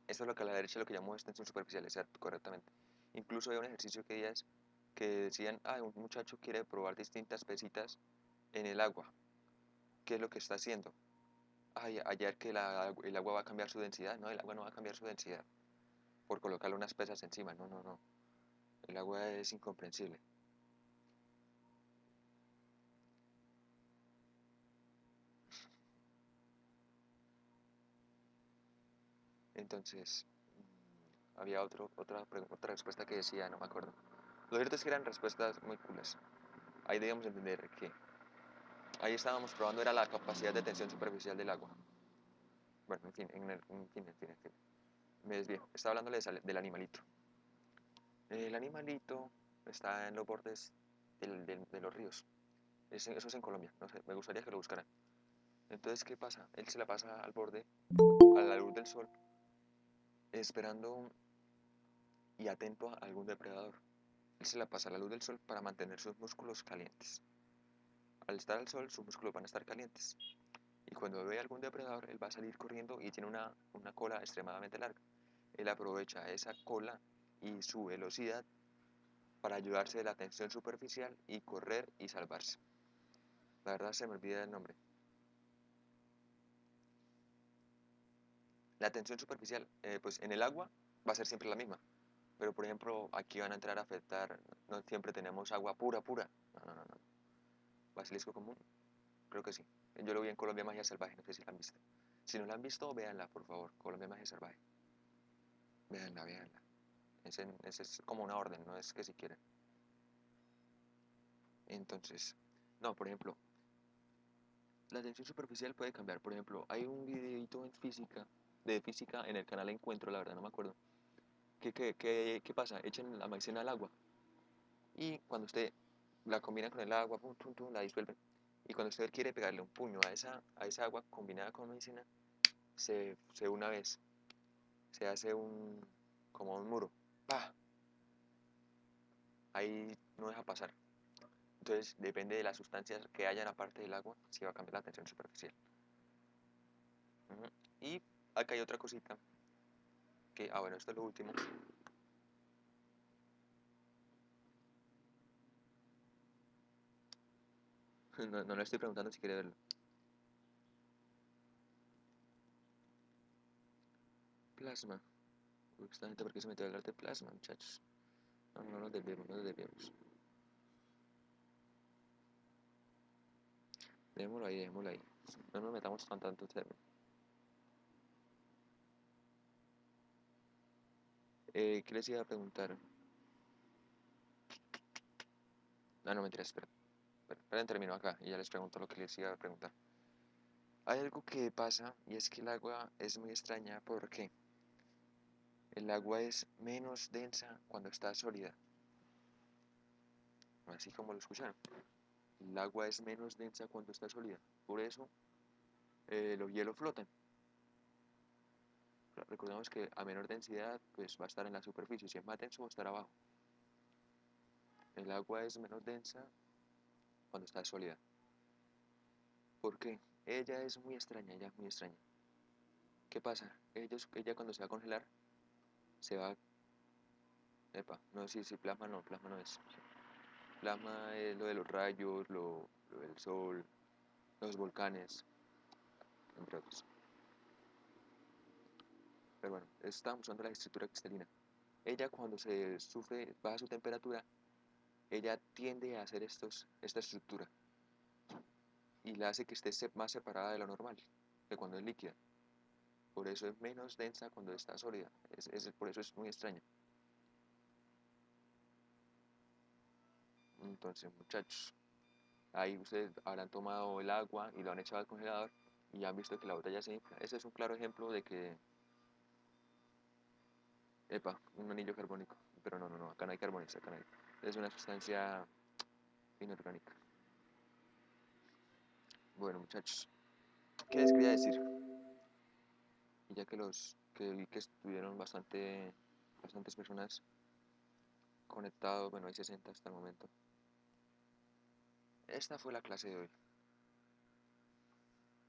Eso es lo que a la derecha lo que llamamos extensión superficial, exacto, correctamente. Incluso hay un ejercicio que decían, un muchacho quiere probar distintas pesitas en el agua. ¿Qué es lo que está haciendo? Ayer que el agua va a cambiar su densidad. No, el agua no va a cambiar su densidad por colocarle unas pesas encima. No, no, no. El agua es incomprensible. Entonces, había otra respuesta que decía, no me acuerdo. Lo cierto es que eran respuestas muy coolas. Ahí debíamos entender que ahí estábamos probando era la capacidad de tensión superficial del agua. Bueno, en fin, en fin. Me desvío. Estaba hablándole del animalito. El animalito está en los bordes de los ríos. Eso es en Colombia, no sé, me gustaría que lo buscaran. Entonces, ¿qué pasa? Él se la pasa al borde, a la luz del sol, esperando y atento a algún depredador. Él se la pasa a la luz del sol para mantener sus músculos calientes. Al estar al sol, sus músculos van a estar calientes. Y cuando ve algún depredador, él va a salir corriendo y tiene una cola extremadamente larga. Él aprovecha esa cola y su velocidad para ayudarse de la tensión superficial y correr y salvarse. La verdad se me olvida el nombre. La tensión superficial, pues en el agua va a ser siempre la misma. Pero por ejemplo, aquí van a entrar a afectar, no siempre tenemos agua pura, pura. No, no, no, no. Basilisco común, creo que sí. Yo lo vi en Colombia Magia Salvaje, no sé si la han visto. Si no la han visto, véanla, por favor. Colombia Magia Salvaje. Véanla, véanla. Ese es como una orden, no es que si quieren. Entonces, no, por ejemplo, la tensión superficial puede cambiar. Por ejemplo, hay un videito de física en el canal Encuentro, la verdad no me acuerdo. ¿Qué pasa? Echen la maicena al agua y cuando usted la combina con el agua, pum, tum, tum, la disuelve. Y cuando usted quiere pegarle un puño a esa agua combinada con maicena, una vez, se hace como un muro. ¡Pah! Ahí no deja pasar. Entonces depende de las sustancias que hayan aparte del agua, si va a cambiar la tensión superficial. Ujú. Y acá hay otra cosita bueno, esto es lo último. No le estoy preguntando si quiere verlo. Plasma. Uy, esta gente, ¿por qué se metió a hablar de plasma, muchachos? No, no nos desviemos, no nos desviemos. Dejémoslo ahí, dejémoslo ahí. No nos metamos con tanto término. ¿Qué les iba a preguntar? No, mentira, esperen, termino acá y ya les pregunto lo que les iba a preguntar. Hay algo que pasa y es que el agua es muy extraña porque el agua es menos densa cuando está sólida. Así como lo escucharon. El agua es menos densa cuando está sólida. Por eso los hielos flotan. Recordemos que a menor densidad pues va a estar en la superficie. Si es más denso va a estar abajo. El agua es menos densa cuando está sólida. ¿Por qué? Ella es muy extraña, ella es muy extraña. ¿Qué pasa? Ella cuando se va a congelar, se va... Epa, no sé si plasma no es. Plasma es lo de los rayos, lo del sol, los volcanes, entre otros. Pero bueno, estamos usando la estructura cristalina. Ella cuando baja su temperatura, ella tiende a hacer esta estructura y la hace que esté más separada de lo normal que cuando es líquida. Por eso es menos densa cuando está sólida. Por eso es muy extraña. Entonces, muchachos, ahí ustedes habrán tomado el agua y lo han echado al congelador y ya han visto que la botella se infla. Ese es un claro ejemplo de que, un anillo carbónico. Pero no, no, no, acá no hay carbones, acá no hay. Es una sustancia inorgánica. Bueno, muchachos, ¿qué les quería decir? Y ya que vi que estuvieron bastantes personas conectados, bueno, hay 60 hasta el momento. Esta fue la clase de hoy.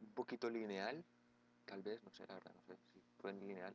Un poquito lineal, tal vez, no sé, la verdad, no sé si fue lineal.